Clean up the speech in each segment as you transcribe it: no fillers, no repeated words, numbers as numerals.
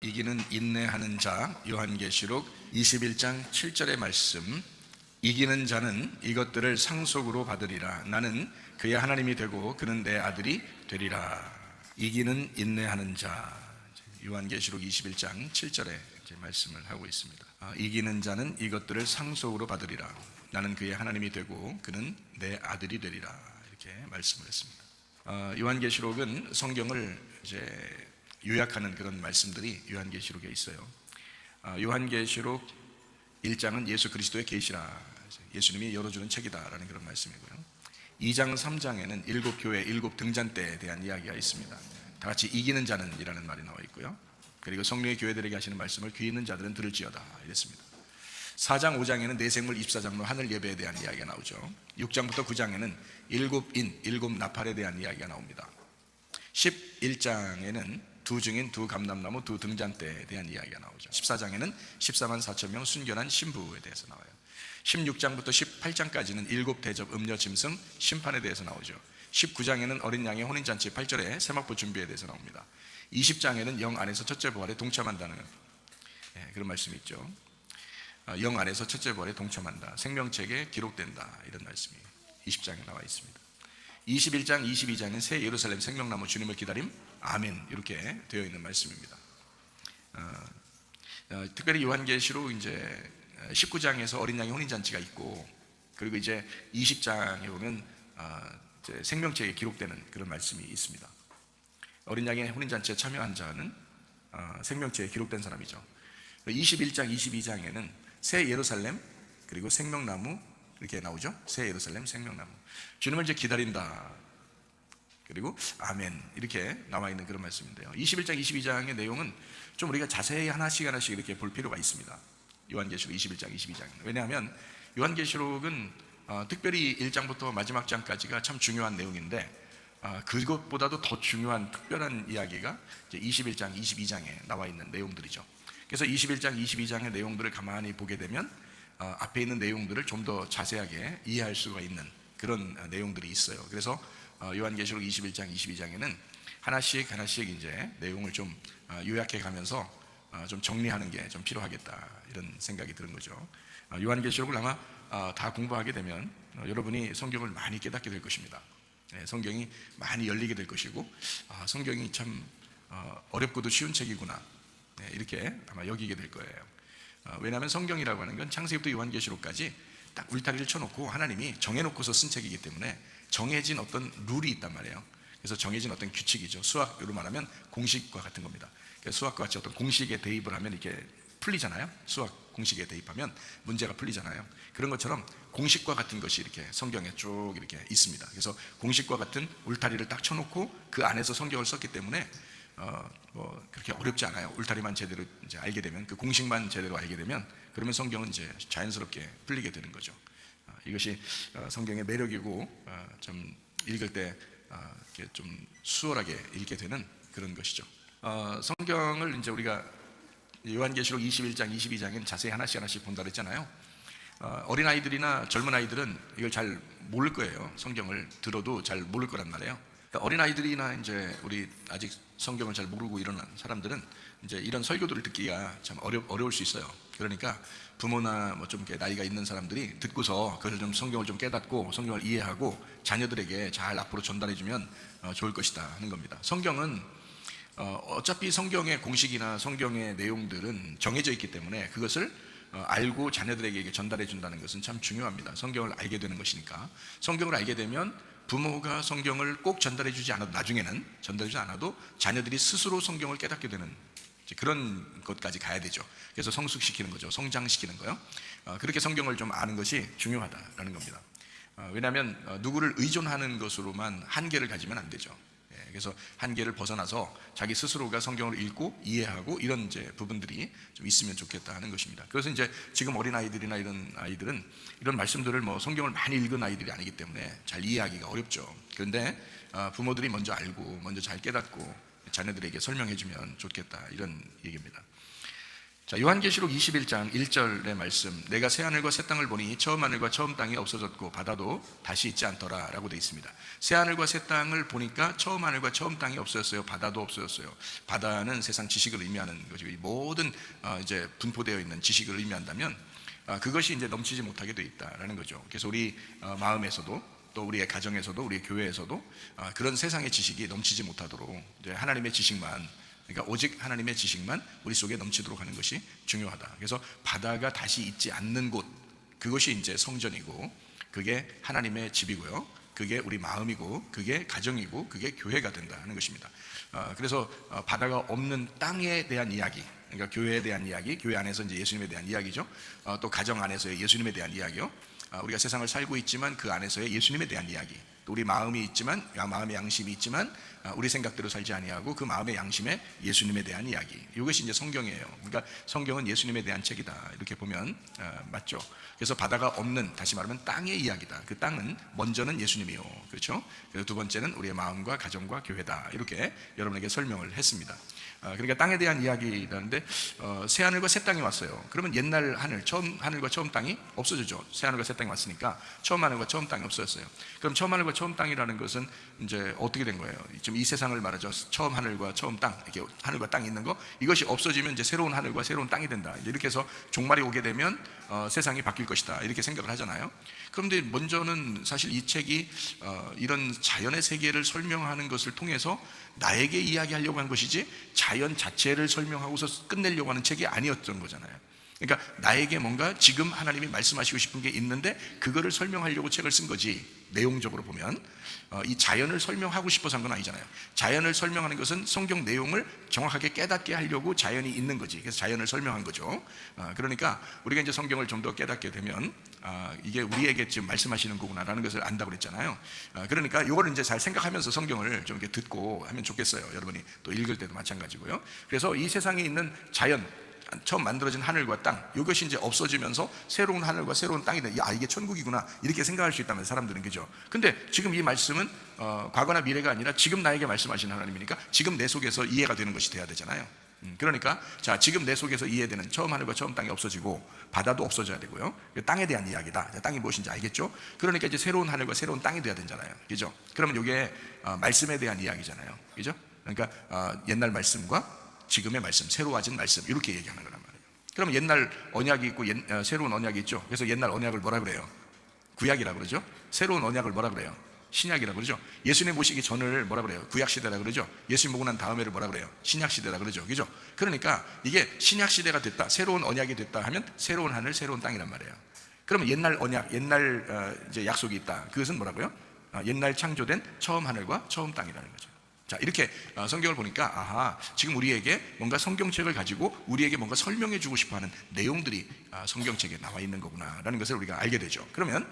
이기는 인내하는 자, 요한계시록 21장 7절의 말씀. 이기는 자는 이것들을 상속으로 받으리라. 나는 그의 하나님이 되고 그는 내 아들이 되리라. 이기는 인내하는 자, 요한계시록 21장 7절에 말씀을 하고 있습니다. 이기는 자는 이것들을 상속으로 받으리라. 나는 그의 하나님이 되고 그는 내 아들이 되리라. 이렇게 말씀을 했습니다. 요한계시록은 성경을 이제 요약하는 그런 말씀들이 요한계시록에 있어요. 요한계시록 1장은 예수 그리스도의 계시라, 예수님이 열어주는 책이다라는 그런 말씀이고요. 2장 3장에는 일곱 교회 일곱 등잔대에 대한 이야기가 있습니다. 다 같이 이기는 자는 이라는 말이 나와 있고요. 그리고 성령의 교회들에게 하시는 말씀을 귀 있는 자들은 들을지어다 이랬습니다. 4장 5장에는 내생물 24장로 하늘 예배에 대한 이야기가 나오죠. 6장부터 9장에는 일곱 인 일곱 나팔에 대한 이야기가 나옵니다. 11장에는 두 증인 두 감람나무 두 등잔대에 대한 이야기가 나오죠. 14장에는 14만 4천 명 순결한 신부에 대해서 나와요. 16장부터 18장까지는 일곱 대접 음료 짐승 심판에 대해서 나오죠. 19장에는 어린 양의 혼인잔치 8절에 세마포 준비에 대해서 나옵니다. 20장에는 영 안에서 첫째 부활에 동참한다는 그런 말씀이 있죠. 영 안에서 첫째 부활에 동참한다, 생명책에 기록된다, 이런 말씀이 20장에 나와 있습니다. 21장 22장은 새 예루살렘 생명나무 주님을 기다림 아멘, 이렇게 되어 있는 말씀입니다. 특별히 요한계시록 이제 19장에서 어린 양의 혼인잔치가 있고, 그리고 이제 20장에 보면 이제 생명책에 기록되는 그런 말씀이 있습니다. 어린 양의 혼인잔치에 참여한 자는 생명책에 기록된 사람이죠. 21장 22장에는 새 예루살렘 그리고 생명나무 이렇게 나오죠. 새 예루살렘 생명나무, 주님을 이제 기다린다, 그리고 아멘, 이렇게 나와 있는 그런 말씀인데요. 21장 22장의 내용은 좀 우리가 자세히 하나씩 이렇게 볼 필요가 있습니다. 요한계시록 21장 22장. 왜냐하면 요한계시록은 특별히 1장부터 마지막 장까지가 참 중요한 내용인데, 그것보다도 더 중요한 특별한 이야기가 이제 21장 22장에 나와 있는 내용들이죠. 그래서 21장 22장의 내용들을 가만히 보게 되면 앞에 있는 내용들을 좀 더 자세하게 이해할 수가 있는 그런 내용들이 있어요. 그래서 요한계시록 21장 22장에는 하나씩 이제 내용을 좀 요약해 가면서 좀 정리하는 게 좀 필요하겠다, 이런 생각이 드는 거죠. 요한계시록을 아마 다 공부하게 되면 여러분이 성경을 많이 깨닫게 될 것입니다. 성경이 많이 열리게 될 것이고, 성경이 참 어렵고도 쉬운 책이구나, 이렇게 아마 여기게 될 거예요. 왜냐하면 성경이라고 하는 건 창세기부터 요한계시록까지 딱 울타리를 쳐놓고 하나님이 정해놓고서 쓴 책이기 때문에 정해진 어떤 룰이 있단 말이에요. 그래서 정해진 어떤 규칙이죠. 수학으로 말하면 공식과 같은 겁니다. 수학과 같이 어떤 공식에 대입을 하면 이렇게 풀리잖아요. 수학 공식에 대입하면 문제가 풀리잖아요. 그런 것처럼 공식과 같은 것이 이렇게 성경에 쭉 이렇게 있습니다. 그래서 공식과 같은 울타리를 딱 쳐놓고 그 안에서 성경을 썼기 때문에 그렇게 어렵지 않아요. 울타리만 제대로 이제 알게 되면, 그 공식만 제대로 알게 되면, 그러면 성경은 이제 자연스럽게 풀리게 되는 거죠. 이것이 성경의 매력이고, 좀 읽을 때 이렇게 좀 수월하게 읽게 되는 그런 것이죠. 성경을 이제 우리가 요한계시록 21장, 22장에는 자세히 하나씩 본다 그랬잖아요. 어린아이들이나 젊은 아이들은 이걸 잘 모를 거예요. 성경을 들어도 잘 모를 거란 말이에요. 그러니까 어린아이들이나 이제 우리 아직 성경을 잘 모르고 일어난 사람들은 이제 이런 설교들을 듣기가 참 어려울 수 있어요. 그러니까 부모나 뭐 좀 나이가 있는 사람들이 듣고서 그것을 좀 성경을 좀 깨닫고 성경을 이해하고 자녀들에게 잘 앞으로 전달해주면 좋을 것이다 하는 겁니다. 성경은 어차피 성경의 공식이나 성경의 내용들은 정해져 있기 때문에 그것을 알고 자녀들에게 전달해 준다는 것은 참 중요합니다. 성경을 알게 되는 것이니까. 성경을 알게 되면 부모가 성경을 꼭 전달해 주지 않아도, 나중에는 전달해 주지 않아도 자녀들이 스스로 성경을 깨닫게 되는 그런 것까지 가야 되죠. 그래서 성숙시키는 거죠. 성장시키는 거요. 그렇게 성경을 좀 아는 것이 중요하다라는 겁니다. 왜냐하면 누구를 의존하는 것으로만 한계를 가지면 안 되죠. 그래서 한계를 벗어나서 자기 스스로가 성경을 읽고 이해하고 이런 이제 부분들이 좀 있으면 좋겠다 하는 것입니다. 그래서 이제 지금 어린 아이들이나 이런 아이들은 이런 말씀들을 뭐 성경을 많이 읽은 아이들이 아니기 때문에 잘 이해하기가 어렵죠. 그런데 부모들이 먼저 알고 먼저 잘 깨닫고 자녀들에게 설명해 주면 좋겠다, 이런 얘기입니다. 자, 요한계시록 21장 1절의 말씀, 내가 새 하늘과 새 땅을 보니 처음 하늘과 처음 땅이 없어졌고 바다도 다시 있지 않더라 라고 되어 있습니다. 새 하늘과 새 땅을 보니까 처음 하늘과 처음 땅이 없어졌어요. 바다도 없어졌어요. 바다는 세상 지식을 의미하는 거죠. 이 모든 이제 분포되어 있는 지식을 의미한다면 그것이 이제 넘치지 못하게 되어 있다라는 거죠. 그래서 우리 마음에서도 또 우리의 가정에서도 우리의 교회에서도 그런 세상의 지식이 넘치지 못하도록 이제 하나님의 지식만, 그러니까 오직 하나님의 지식만 우리 속에 넘치도록 하는 것이 중요하다. 그래서 바다가 다시 있지 않는 곳, 그것이 이제 성전이고 그게 하나님의 집이고요, 그게 우리 마음이고 그게 가정이고 그게 교회가 된다는 것입니다. 그래서 바다가 없는 땅에 대한 이야기, 그러니까 교회에 대한 이야기, 교회 안에서 이제 예수님에 대한 이야기죠. 또 가정 안에서의 예수님에 대한 이야기요. 우리가 세상을 살고 있지만 그 안에서의 예수님에 대한 이야기, 또 우리 마음이 있지만, 마음의 양심이 있지만 우리 생각대로 살지 아니하고 그 마음의 양심에 예수님에 대한 이야기, 이것이 이제 성경이에요. 그러니까 성경은 예수님에 대한 책이다, 이렇게 보면 맞죠. 그래서 바다가 없는, 다시 말하면 땅의 이야기다. 그 땅은 먼저는 예수님이요, 그렇죠. 그리고 두 번째는 우리의 마음과 가정과 교회다, 이렇게 여러분에게 설명을 했습니다. 그러니까 땅에 대한 이야기라는데 새 하늘과 새 땅이 왔어요. 그러면 옛날 하늘, 처음 하늘과 처음 땅이 없어지죠. 새 하늘과 새 땅이 왔으니까 처음 하늘과 처음 땅이 없어졌어요. 그럼 처음 하늘과 처음 땅이라는 것은 이제 어떻게 된 거예요? 지금 이 세상을 말하죠. 처음 하늘과 처음 땅, 이렇게 하늘과 땅이 있는 거, 이것이 없어지면 이제 새로운 하늘과 새로운 땅이 된다. 이렇게 해서 종말이 오게 되면 세상이 바뀔 것이다, 이렇게 생각을 하잖아요. 그런데 먼저는 사실 이 책이 이런 자연의 세계를 설명하는 것을 통해서 나에게 이야기하려고 한 것이지 자연 자체를 설명하고서 끝내려고 하는 책이 아니었던 거잖아요. 그러니까 나에게 뭔가 지금 하나님이 말씀하시고 싶은 게 있는데 그거를 설명하려고 책을 쓴 거지, 내용적으로 보면 이 자연을 설명하고 싶어서 한 건 아니잖아요. 자연을 설명하는 것은 성경 내용을 정확하게 깨닫게 하려고 자연이 있는 거지. 그래서 자연을 설명한 거죠. 그러니까 우리가 이제 성경을 좀 더 깨닫게 되면 이게 우리에게 지금 말씀하시는 거구나라는 것을 안다고 그랬잖아요. 그러니까 이거를 이제 잘 생각하면서 성경을 좀 이렇게 듣고 하면 좋겠어요. 여러분이 또 읽을 때도 마찬가지고요. 그래서 이 세상에 있는 자연, 처음 만들어진 하늘과 땅, 이것이 이제 없어지면서 새로운 하늘과 새로운 땅이 돼. 이게 천국이구나, 이렇게 생각할 수 있다면 사람들은, 그죠? 근데 지금 이 말씀은 과거나 미래가 아니라 지금 나에게 말씀하시는 하나님이니까 지금 내 속에서 이해가 되는 것이 돼야 되잖아요. 그러니까 자, 지금 내 속에서 이해되는 처음 하늘과 처음 땅이 없어지고 바다도 없어져야 되고요. 땅에 대한 이야기다. 땅이 무엇인지 알겠죠? 그러니까 이제 새로운 하늘과 새로운 땅이 돼야 되잖아요, 그죠? 그러면 이게 말씀에 대한 이야기잖아요, 그죠? 그러니까 옛날 말씀과 지금의 말씀, 새로워진 말씀, 이렇게 얘기하는 거란 말이에요. 그럼 옛날 언약이 있고 새로운 언약이 있죠. 그래서 옛날 언약을 뭐라 그래요? 구약이라고 그러죠. 새로운 언약을 뭐라 그래요? 신약이라고 그러죠. 예수님 모시기 전을 뭐라 그래요? 구약시대라 그러죠. 예수님 보고 난 다음에를 뭐라 그래요? 신약시대라 그러죠, 그죠? 그러니까 이게 신약시대가 됐다, 새로운 언약이 됐다 하면 새로운 하늘, 새로운 땅이란 말이에요. 그러면 옛날 언약, 옛날 이제 약속이 있다, 그것은 뭐라고요? 옛날 창조된 처음 하늘과 처음 땅이라는 거죠. 자, 이렇게 성경을 보니까 아하, 지금 우리에게 뭔가 성경책을 가지고 우리에게 뭔가 설명해 주고 싶어하는 내용들이 성경책에 나와 있는 거구나라는 것을 우리가 알게 되죠. 그러면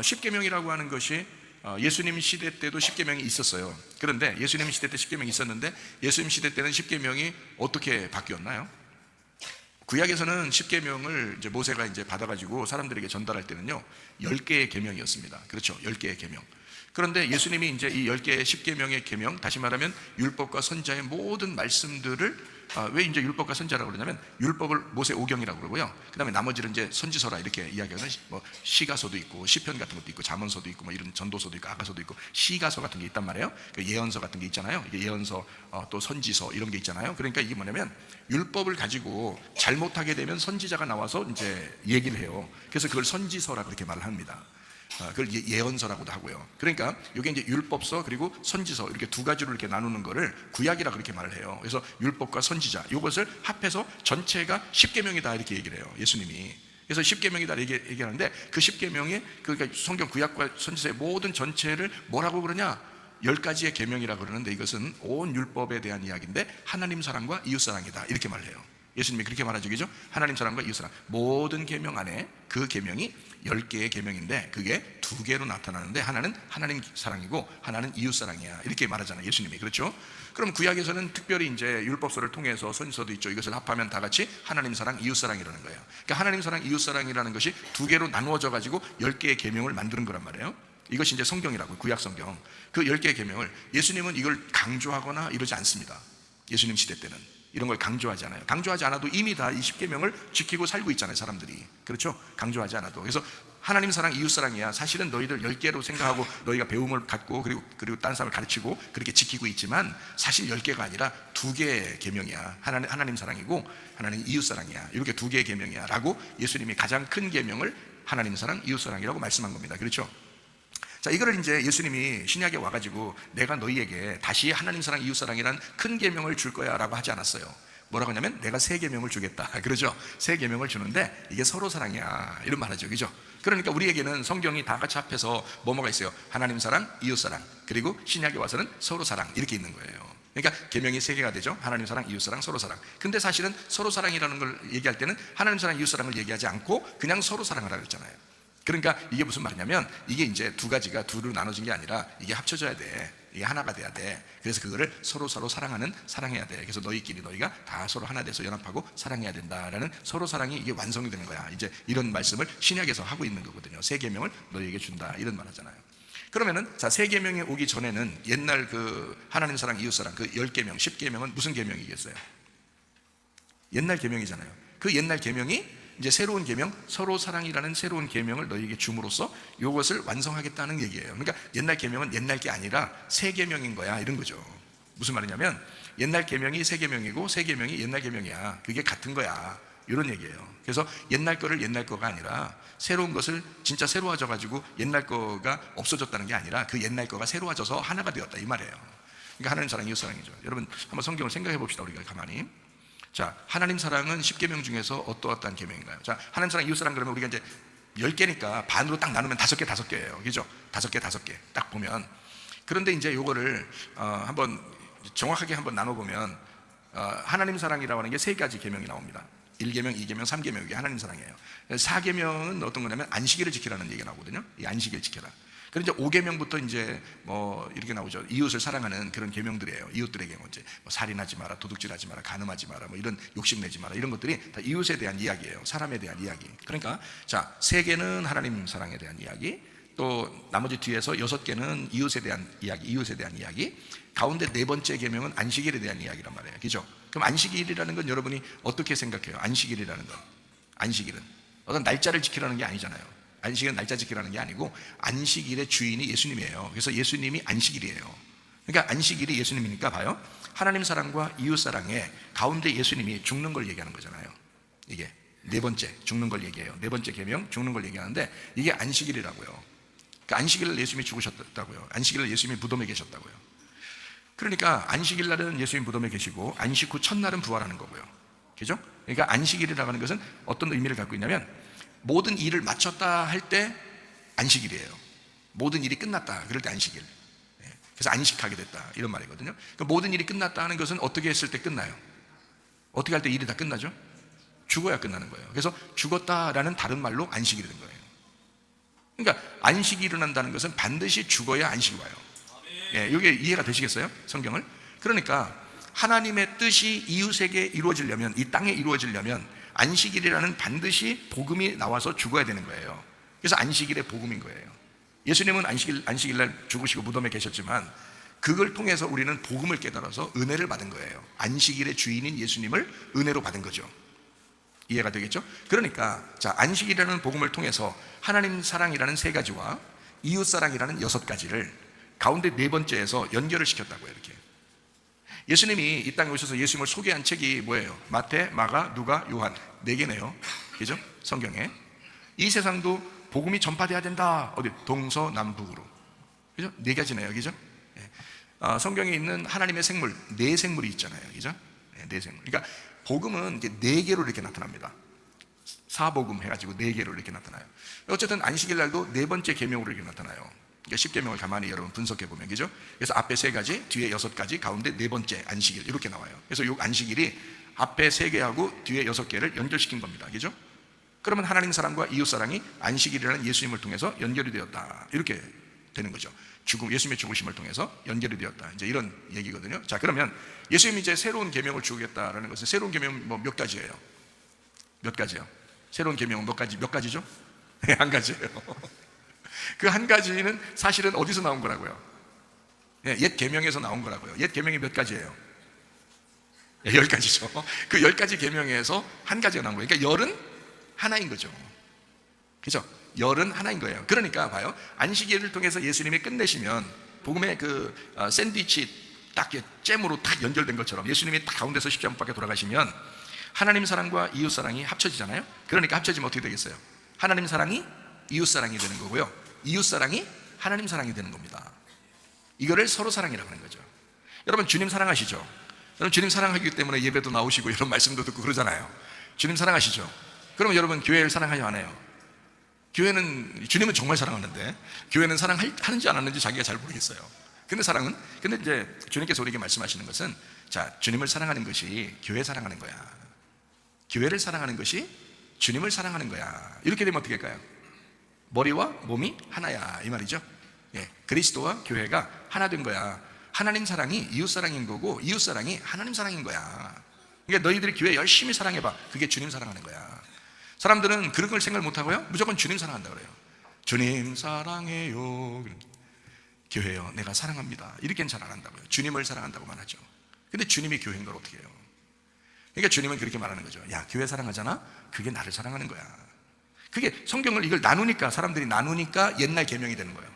십계명이라고 하는 것이 예수님 시대 때도 십계명이 있었어요. 그런데 예수님 시대 때 십계명이 있었는데 예수님 시대 때는 십계명이 어떻게 바뀌었나요? 구약에서는 십계명을 이제 모세가 이제 받아가지고 사람들에게 전달할 때는요 10개의 계명이었습니다. 그렇죠, 10개의 계명. 그런데 예수님이 이제 이 10개의 십계명의 계명, 다시 말하면 율법과 선지자의 모든 말씀들을 왜 이제 율법과 선지자라고 그러냐면 율법을 모세 오경이라고 그러고요. 그다음에 나머지는 이제 선지서라 이렇게 이야기하는 뭐 시가서도 있고 시편 같은 것도 있고 잠언서도 있고 뭐 이런 전도서도 있고 아가서도 있고 시가서 같은 게 있단 말이에요. 그 예언서 같은 게 있잖아요. 이게 예언서 또 선지서 이런 게 있잖아요. 그러니까 이게 뭐냐면 율법을 가지고 잘못하게 되면 선지자가 나와서 이제 얘기를 해요. 그래서 그걸 선지서라 그렇게 말을 합니다. 그걸 예언서라고도 하고요. 그러니까 이게 이제 율법서 그리고 선지서 이렇게 두 가지로 이렇게 나누는 거를 구약이라 그렇게 말을 해요. 그래서 율법과 선지자 이것을 합해서 전체가 십계명이다 이렇게 얘기를 해요, 예수님이. 그래서 십계명이다 이렇게 얘기하는데 그 십계명이 그러니까 성경 구약과 선지서의 모든 전체를 뭐라고 그러냐? 10가지의 계명이라고 그러는데 이것은 온 율법에 대한 이야기인데 하나님 사랑과 이웃 사랑이다 이렇게 말을 해요. 예수님이 그렇게 말하죠, 그죠? 하나님 사랑과 이웃 사랑, 모든 계명 안에 그 계명이 10개의 계명인데 그게 2개로 나타나는데 하나는 하나님 사랑이고 하나는 이웃 사랑이야 이렇게 말하잖아요, 예수님이. 그렇죠? 그럼 구약에서는 특별히 이제 율법서를 통해서 선지서도 있죠. 이것을 합하면 다 같이 하나님 사랑, 이웃 사랑이라는 거예요. 그러니까 하나님 사랑, 이웃 사랑이라는 것이 2개로 나누어져 가지고 10개의 계명을 만드는 거란 말이에요. 이것이 이제 성경이라고, 구약 성경. 그 10개의 계명을 예수님은 이걸 강조하거나 이러지 않습니다, 예수님 시대 때는. 이런 걸 강조하지 않아요. 강조하지 않아도 이미 다 이 10계명을 지키고 살고 있잖아요, 사람들이. 그렇죠? 강조하지 않아도. 그래서 하나님 사랑, 이웃 사랑이야. 사실은 너희들 10개로 생각하고 너희가 배움을 갖고 그리고 딴 사람을 가르치고 그렇게 지키고 있지만 사실 10개가 아니라 2개의 계명이야. 하나님 사랑이고 하나님 이웃 사랑이야. 이렇게 2개의 계명이야 라고 예수님이 가장 큰 계명을 하나님 사랑, 이웃 사랑이라고 말씀한 겁니다. 그렇죠? 자, 이거를 이제 예수님이 신약에 와가지고 내가 너희에게 다시 하나님 사랑, 이웃 사랑이란 큰 계명을 줄 거야 라고 하지 않았어요. 뭐라고 하냐면 내가 새 계명을 주겠다. 그러죠? 새 계명을 주는데 이게 서로 사랑이야, 이런 말하죠. 그죠? 그러니까 우리에게는 성경이 다 같이 합해서 뭐가 있어요? 하나님 사랑, 이웃 사랑, 그리고 신약에 와서는 서로 사랑, 이렇게 있는 거예요. 그러니까 계명이 3개가 되죠. 하나님 사랑, 이웃 사랑, 서로 사랑. 근데 사실은 서로 사랑이라는 걸 얘기할 때는 하나님 사랑, 이웃 사랑을 얘기하지 않고 그냥 서로 사랑하라고 했잖아요. 그러니까 이게 무슨 말이냐면 이게 이제 2가지가 둘로 나눠진 게 아니라 이게 합쳐져야 돼. 이게 하나가 돼야 돼. 그래서 그거를 서로 사랑해야 돼. 그래서 너희가 다 서로 하나 돼서 연합하고 사랑해야 된다라는 서로 사랑이 이게 완성이 되는 거야. 이제 이런 말씀을 신약에서 하고 있는 거거든요. 새 계명을 너희에게 준다, 이런 말 하잖아요. 그러면은 자, 새 계명이 오기 전에는 옛날 그 하나님 사랑, 이웃 사랑 그 10계명, 10계명은 무슨 계명이겠어요? 옛날 계명이잖아요. 그 옛날 계명이 이제 새로운 계명, 서로 사랑이라는 새로운 계명을 너희에게 줌으로써 이것을 완성하겠다는 얘기예요. 그러니까 옛날 계명은 옛날 게 아니라 새 계명인 거야, 이런 거죠. 무슨 말이냐면 옛날 계명이 새 계명이고 새 계명이 옛날 계명이야. 그게 같은 거야, 이런 얘기예요. 그래서 옛날 거를 옛날 거가 아니라 새로운 것을 진짜 새로워져 가지고 옛날 거가 없어졌다는 게 아니라 그 옛날 거가 새로워져서 하나가 되었다, 이 말이에요. 그러니까 하나님 사랑, 이웃 사랑이죠. 여러분 한번 성경을 생각해 봅시다. 우리가 가만히. 자, 하나님 사랑은 10계명 중에서 어떠한 계명인가요? 자, 하나님 사랑, 이웃 사랑 그러면 우리가 이제 10개니까 반으로 딱 나누면 5개예요. 그죠? 5개 딱 보면. 그런데 이제 요거를 한번 정확하게 한번 나눠보면 하나님 사랑이라고 하는 게 3가지 계명이 나옵니다. 1계명, 2계명, 3계명, 이게 하나님 사랑이에요. 4계명은 어떤 거냐면 안식일을 지키라는 얘기가 나오거든요. 이 안식일 지켜라. 그런데 이제 5계명부터 이제 뭐 이렇게 나오죠. 이웃을 사랑하는 그런 계명들이에요. 이웃들에게 이제 뭐 살인하지 마라, 도둑질하지 마라, 간음하지 마라, 뭐 이런 욕심내지 마라, 이런 것들이 다 이웃에 대한 이야기예요. 사람에 대한 이야기. 그러니까 자, 3개는 하나님 사랑에 대한 이야기, 또 나머지 뒤에서 6개는 이웃에 대한 이야기, 가운데 4번째 계명은 안식일에 대한 이야기란 말이에요. 그죠? 그럼 안식일이라는 건 여러분이 어떻게 생각해요? 안식일이라는 건, 안식일은 어떤 날짜를 지키라는 게 아니잖아요. 안식일은 날짜 지키라는 게 아니고 안식일의 주인이 예수님이에요. 그래서 예수님이 안식일이에요. 그러니까 안식일이 예수님이니까 봐요. 하나님 사랑과 이웃 사랑의 가운데 예수님이 죽는 걸 얘기하는 거잖아요. 이게 4번째 죽는 걸 얘기해요. 4번째 계명 죽는 걸 얘기하는데 이게 안식일이라고요. 그 안식일을 예수님이 죽으셨다고요. 안식일을 예수님이 무덤에 계셨다고요. 그러니까 안식일 날은 예수님 무덤에 계시고 안식 후 첫날은 부활하는 거고요. 그죠? 그러니까 안식일이라고 하는 것은 어떤 의미를 갖고 있냐면 모든 일을 마쳤다 할 때 안식일이에요. 모든 일이 끝났다, 그럴 때 안식일. 그래서 안식하게 됐다, 이런 말이거든요. 그러니까 모든 일이 끝났다 하는 것은 어떻게 했을 때 끝나요? 어떻게 할 때 일이 다 끝나죠? 죽어야 끝나는 거예요. 그래서 죽었다라는 다른 말로 안식일이 된 거예요. 그러니까 안식이 일어난다는 것은 반드시 죽어야 안식이 와요. 이게 이해가 되시겠어요? 성경을? 그러니까 하나님의 뜻이 이웃에게 이루어지려면, 이 땅에 이루어지려면 안식일이라는 반드시 복음이 나와서 죽어야 되는 거예요. 그래서 안식일의 복음인 거예요. 예수님은 안식일 날 죽으시고 무덤에 계셨지만 그걸 통해서 우리는 복음을 깨달아서 은혜를 받은 거예요. 안식일의 주인인 예수님을 은혜로 받은 거죠. 이해가 되겠죠? 그러니까 자, 안식이라는 복음을 통해서 하나님 사랑이라는 3가지와 이웃 사랑이라는 6가지를 가운데 4번째에서 연결을 시켰다고요. 이렇게 예수님이 이 땅에 오셔서 예수님을 소개한 책이 뭐예요? 마태, 마가, 누가, 요한, 4개네요. 그죠? 성경에. 이 세상도 복음이 전파돼야 된다. 어디? 동서남북으로. 그죠? 4가지네요. 그죠? 성경에 있는 하나님의 생물, 4생물이 있잖아요. 그죠? 4생물. 그러니까 복음은 이제 4개로 이렇게 나타납니다. 사복음 해가지고 4개로 이렇게 나타나요. 어쨌든 안식일 날도 4번째 계명으로 이렇게 나타나요. 10계명을 가만히 여러분 분석해 보면, 그죠? 그래서 앞에 3가지, 뒤에 6가지, 가운데 4번째 안식일 이렇게 나와요. 그래서 이 안식일이 앞에 3개하고 뒤에 6개를 연결시킨 겁니다. 그죠? 그러면 하나님 사랑과 이웃 사랑이 안식일이라는 예수님을 통해서 연결이 되었다, 이렇게 되는 거죠. 예수님의 죽으심을 통해서 연결이 되었다, 이제 이런 얘기거든요. 자, 그러면 예수님이 이제 새로운 계명을 주겠다라는 것은, 새로운 계명 뭐 몇 가지예요? 몇 가지요? 새로운 계명은 몇 가지죠? 한 가지예요. 그 한 가지는 사실은 어디서 나온 거라고요? 옛 계명에서 나온 거라고요. 옛 계명이 몇 가지예요? 열 가지죠. 그 열 가지 계명에서 한 가지가 나온 거예요. 그러니까 열은 하나인 거죠. 그죠? 열은 하나인 거예요. 그러니까 봐요. 안식일을 통해서 예수님이 끝내시면 복음의 그 샌드위치 딱 잼으로 딱 연결된 것처럼 예수님이 딱 가운데서 십자가 못 박혀 돌아가시면 하나님 사랑과 이웃 사랑이 합쳐지잖아요. 그러니까 합쳐지면 어떻게 되겠어요? 하나님 사랑이 이웃 사랑이 되는 거고요, 이웃 사랑이 하나님 사랑이 되는 겁니다. 이거를 서로 사랑이라고 하는 거죠. 여러분 주님 사랑하시죠? 여러분 주님 사랑하기 때문에 예배도 나오시고 이런 말씀도 듣고 그러잖아요. 주님 사랑하시죠? 그러면 여러분 교회를 사랑하냐 안 해요? 교회는, 주님은 정말 사랑하는데 교회는 사랑하는지 안 하는지 자기가 잘 모르겠어요. 근데 이제 주님께서 우리에게 말씀하시는 것은, 자, 주님을 사랑하는 것이 교회 사랑하는 거야. 교회를 사랑하는 것이 주님을 사랑하는 거야. 이렇게 되면 어떻게 할까요? 머리와 몸이 하나야, 이 말이죠. 예, 그리스도와 교회가 하나 된 거야. 하나님 사랑이 이웃 사랑인 거고 이웃 사랑이 하나님 사랑인 거야. 그러니까 너희들이 교회 열심히 사랑해봐. 그게 주님 사랑하는 거야. 사람들은 그런 걸 생각 못하고요, 무조건 주님 사랑한다 그래요. 주님 사랑해요, 교회요, 내가 사랑합니다, 이렇게는 잘 안 한다고요. 주님을 사랑한다고만 하죠. 근데 주님이 교회인 걸 어떻게 해요? 그러니까 주님은 그렇게 말하는 거죠. 야, 교회 사랑하잖아? 그게 나를 사랑하는 거야. 그게 성경을 이걸 나누니까, 사람들이 나누니까 옛날 계명이 되는 거예요.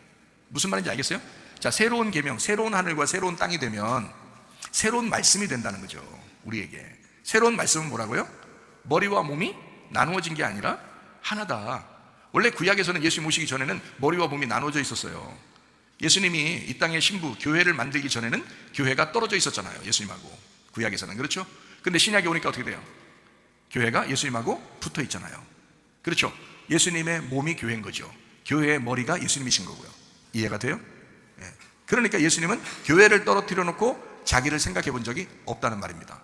무슨 말인지 알겠어요? 자, 새로운 계명, 새로운 하늘과 새로운 땅이 되면 새로운 말씀이 된다는 거죠. 우리에게 새로운 말씀은 뭐라고요? 머리와 몸이 나누어진 게 아니라 하나다. 원래 구약에서는 예수님 오시기 전에는 머리와 몸이 나눠져 있었어요. 예수님이 이 땅의 신부 교회를 만들기 전에는 교회가 떨어져 있었잖아요, 예수님하고. 구약에서는. 그렇죠? 근데 신약에 오니까 어떻게 돼요? 교회가 예수님하고 붙어 있잖아요. 그렇죠? 예수님의 몸이 교회인 거죠. 교회의 머리가 예수님이신 거고요. 이해가 돼요? 예. 그러니까 예수님은 교회를 떨어뜨려 놓고 자기를 생각해 본 적이 없다는 말입니다.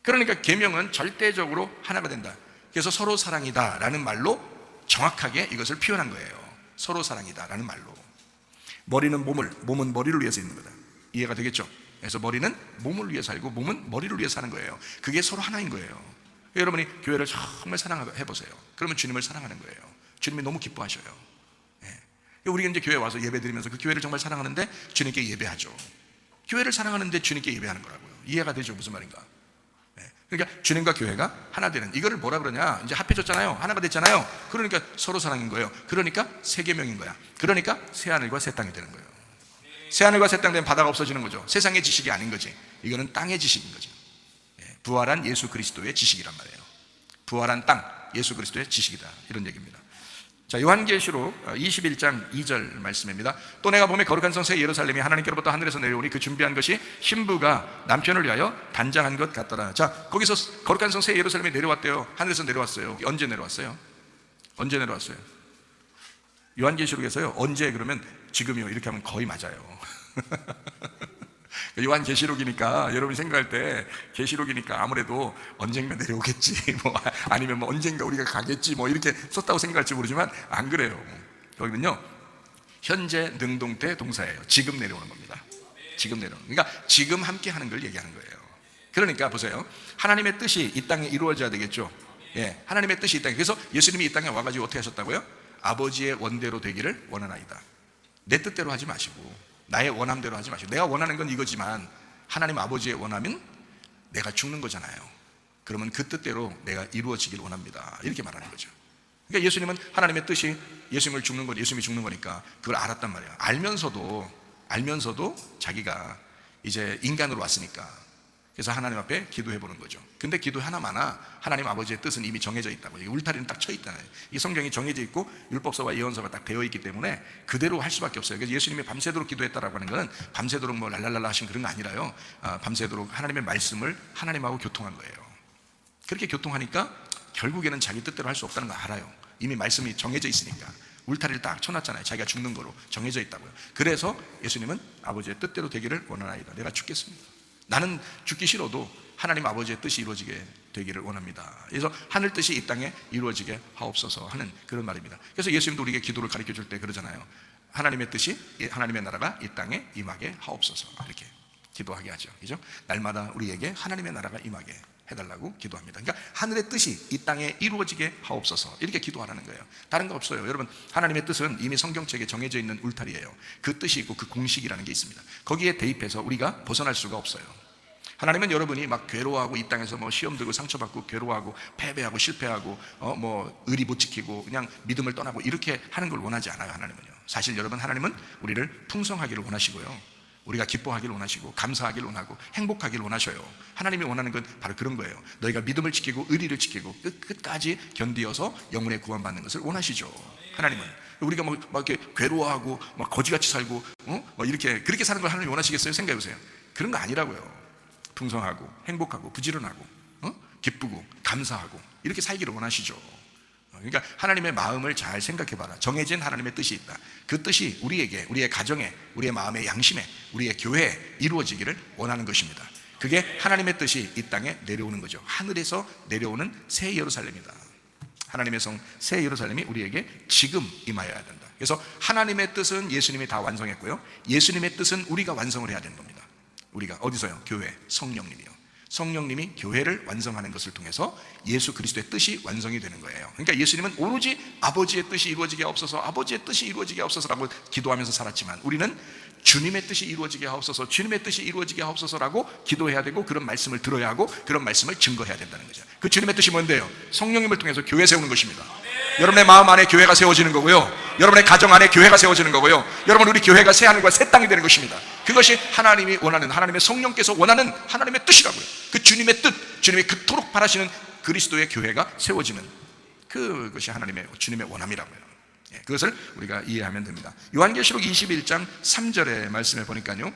그러니까 계명은 절대적으로 하나가 된다. 그래서 서로 사랑이다 라는 말로 정확하게 이것을 표현한 거예요. 서로 사랑이다 라는 말로. 머리는 몸은 머리를 위해서 있는 거다. 이해가 되겠죠? 그래서 머리는 몸을 위해 살고 몸은 머리를 위해 사는 거예요. 그게 서로 하나인 거예요. 여러분이 교회를 정말 사랑해 보세요. 그러면 주님을 사랑하는 거예요. 주님이 너무 기뻐하셔요. 예. 우리가 이제 교회 와서 예배 드리면서 그 교회를 정말 사랑하는데 주님께 예배하죠. 교회를 사랑하는데 주님께 예배하는 거라고요. 이해가 되죠? 무슨 말인가? 그러니까 주님과 교회가 하나 되는, 이거를 뭐라 그러냐, 이제 합해졌잖아요. 하나가 됐잖아요. 그러니까 서로 사랑인 거예요. 그러니까 새 계명인 거야. 그러니까 새 하늘과 새 땅이 되는 거예요. 새 하늘과 새 땅 되면 바다가 없어지는 거죠. 세상의 지식이 아닌 거지. 이거는 땅의 지식인 거죠. 부활한 예수 그리스도의 지식이란 말이에요. 부활한 땅, 예수 그리스도의 지식이다, 이런 얘기입니다. 자, 요한계시록 21장 2절 말씀입니다. 또 내가 보매 거룩한 성 새 예루살렘이 하나님께로부터 하늘에서 내려오니 그 준비한 것이 신부가 남편을 위하여 단장한 것 같더라. 자, 거기서 거룩한 성 새 예루살렘이 내려왔대요. 하늘에서 내려왔어요. 언제 내려왔어요? 언제 내려왔어요? 요한계시록에서요, 언제 그러면 지금이요, 이렇게 하면 거의 맞아요. 요한계시록이니까 여러분이 생각할 때 계시록이니까 아무래도 언젠가 내려오겠지, 뭐 아니면 뭐 언젠가 우리가 가겠지, 뭐 이렇게 썼다고 생각할지 모르지만 안 그래요. 여기는요, 현재 능동태 동사예요. 지금 내려오는 겁니다. 지금 내려오는, 그러니까 지금 함께 하는 걸 얘기하는 거예요. 그러니까 보세요, 하나님의 뜻이 이 땅에 이루어져야 되겠죠. 예, 하나님의 뜻이 이 땅에. 그래서 예수님이 이 땅에 와가지고 어떻게 하셨다고요? 아버지의 원대로 되기를 원하나이다. 내 뜻대로 하지 마시고 나의 원함대로 하지 마시고, 내가 원하는 건 이거지만 하나님 아버지의 원함은 내가 죽는 거잖아요. 그러면 그 뜻대로 내가 이루어지길 원합니다, 이렇게 말하는 거죠. 그러니까 예수님은 하나님의 뜻이 예수님이 죽는 거니까 그걸 알았단 말이에요. 알면서도 자기가 이제 인간으로 왔으니까, 그래서 하나님 앞에 기도해 보는 거죠. 근데 기도 하나마나 하나님 아버지의 뜻은 이미 정해져 있다고. 이게 울타리는 딱 쳐 있잖아요. 이 성경이 정해져 있고 율법서와 예언서가 딱 되어 있기 때문에 그대로 할 수밖에 없어요. 그래서 예수님이 밤새도록 기도했다라고 하는 것은 밤새도록 뭐 랄랄랄라 하신 그런 거 아니라요, 밤새도록 하나님의 말씀을 하나님하고 교통한 거예요. 그렇게 교통하니까 결국에는 자기 뜻대로 할 수 없다는 거 알아요. 이미 말씀이 정해져 있으니까. 울타리를 딱 쳐놨잖아요. 자기가 죽는 거로 정해져 있다고요. 그래서 예수님은 아버지의 뜻대로 되기를 원하나이다. 내가 죽겠습니다. 나는 죽기 싫어도 하나님 아버지의 뜻이 이루어지게 되기를 원합니다. 그래서 하늘 뜻이 이 땅에 이루어지게 하옵소서 하는 그런 말입니다. 그래서 예수님도 우리에게 기도를 가르쳐 줄 때 그러잖아요. 하나님의 뜻이, 하나님의 나라가 이 땅에 임하게 하옵소서, 이렇게 기도하게 하죠. 그죠? 날마다 우리에게 하나님의 나라가 임하게 해달라고 기도합니다. 그러니까 하늘의 뜻이 이 땅에 이루어지게 하옵소서, 이렇게 기도하라는 거예요. 다른 거 없어요. 여러분, 하나님의 뜻은 이미 성경책에 정해져 있는 울타리예요. 그 뜻이 있고 그 공식이라는 게 있습니다. 거기에 대입해서 우리가 벗어날 수가 없어요. 하나님은 여러분이 막 괴로워하고 이 땅에서 뭐 시험 들고 상처받고 괴로워하고 패배하고 실패하고 뭐 의리 못 지키고 그냥 믿음을 떠나고 이렇게 하는 걸 원하지 않아요. 하나님은요. 사실 여러분, 하나님은 우리를 풍성하기를 원하시고요, 우리가 기뻐하기를 원하시고 감사하기를 원하고 행복하기를 원하셔요. 하나님이 원하는 건 바로 그런 거예요. 너희가 믿음을 지키고 의리를 지키고 끝까지 견디어서 영혼의 구원받는 것을 원하시죠. 하나님은 우리가 막 이렇게 괴로워하고 막 거지같이 살고 막 이렇게 그렇게 사는 걸 하나님이 원하시겠어요? 생각해 보세요. 그런 거 아니라고요. 풍성하고 행복하고 부지런하고 기쁘고 감사하고 이렇게 살기를 원하시죠. 그러니까 하나님의 마음을 잘 생각해 봐라. 정해진 하나님의 뜻이 있다. 그 뜻이 우리에게, 우리의 가정에, 우리의 마음의 양심에, 우리의 교회에 이루어지기를 원하는 것입니다. 그게 하나님의 뜻이 이 땅에 내려오는 거죠. 하늘에서 내려오는 새 예루살렘이다. 하나님의 성 새 예루살렘이 우리에게 지금 임하여야 된다. 그래서 하나님의 뜻은 예수님이 다 완성했고요, 예수님의 뜻은 우리가 완성을 해야 되는 겁니다. 우리가 어디서요? 교회, 성령님이요. 성령님이 교회를 완성하는 것을 통해서 예수 그리스도의 뜻이 완성이 되는 거예요. 그러니까 예수님은 오로지 아버지의 뜻이 이루어지게 하옵소서, 아버지의 뜻이 이루어지게 하옵소서라고 기도하면서 살았지만, 우리는 주님의 뜻이 이루어지게 하옵소서, 주님의 뜻이 이루어지게 하옵소서라고 기도해야 되고, 그런 말씀을 들어야 하고, 그런 말씀을 증거해야 된다는 거죠. 그 주님의 뜻이 뭔데요? 성령님을 통해서 교회 세우는 것입니다. 여러분의 마음 안에 교회가 세워지는 거고요, 여러분의 가정 안에 교회가 세워지는 거고요, 여러분 우리 교회가 새 하늘과 새 땅이 되는 것입니다. 그것이 하나님이 원하는, 하나님의 성령께서 원하는 하나님의 뜻이라고요. 그 주님의 뜻, 주님이 그토록 바라시는 그리스도의 교회가 세워지는 그것이 하나님의, 주님의 원함이라고요. 그것을 우리가 이해하면 됩니다. 요한계시록 21장 3절의 말씀을 보니까요,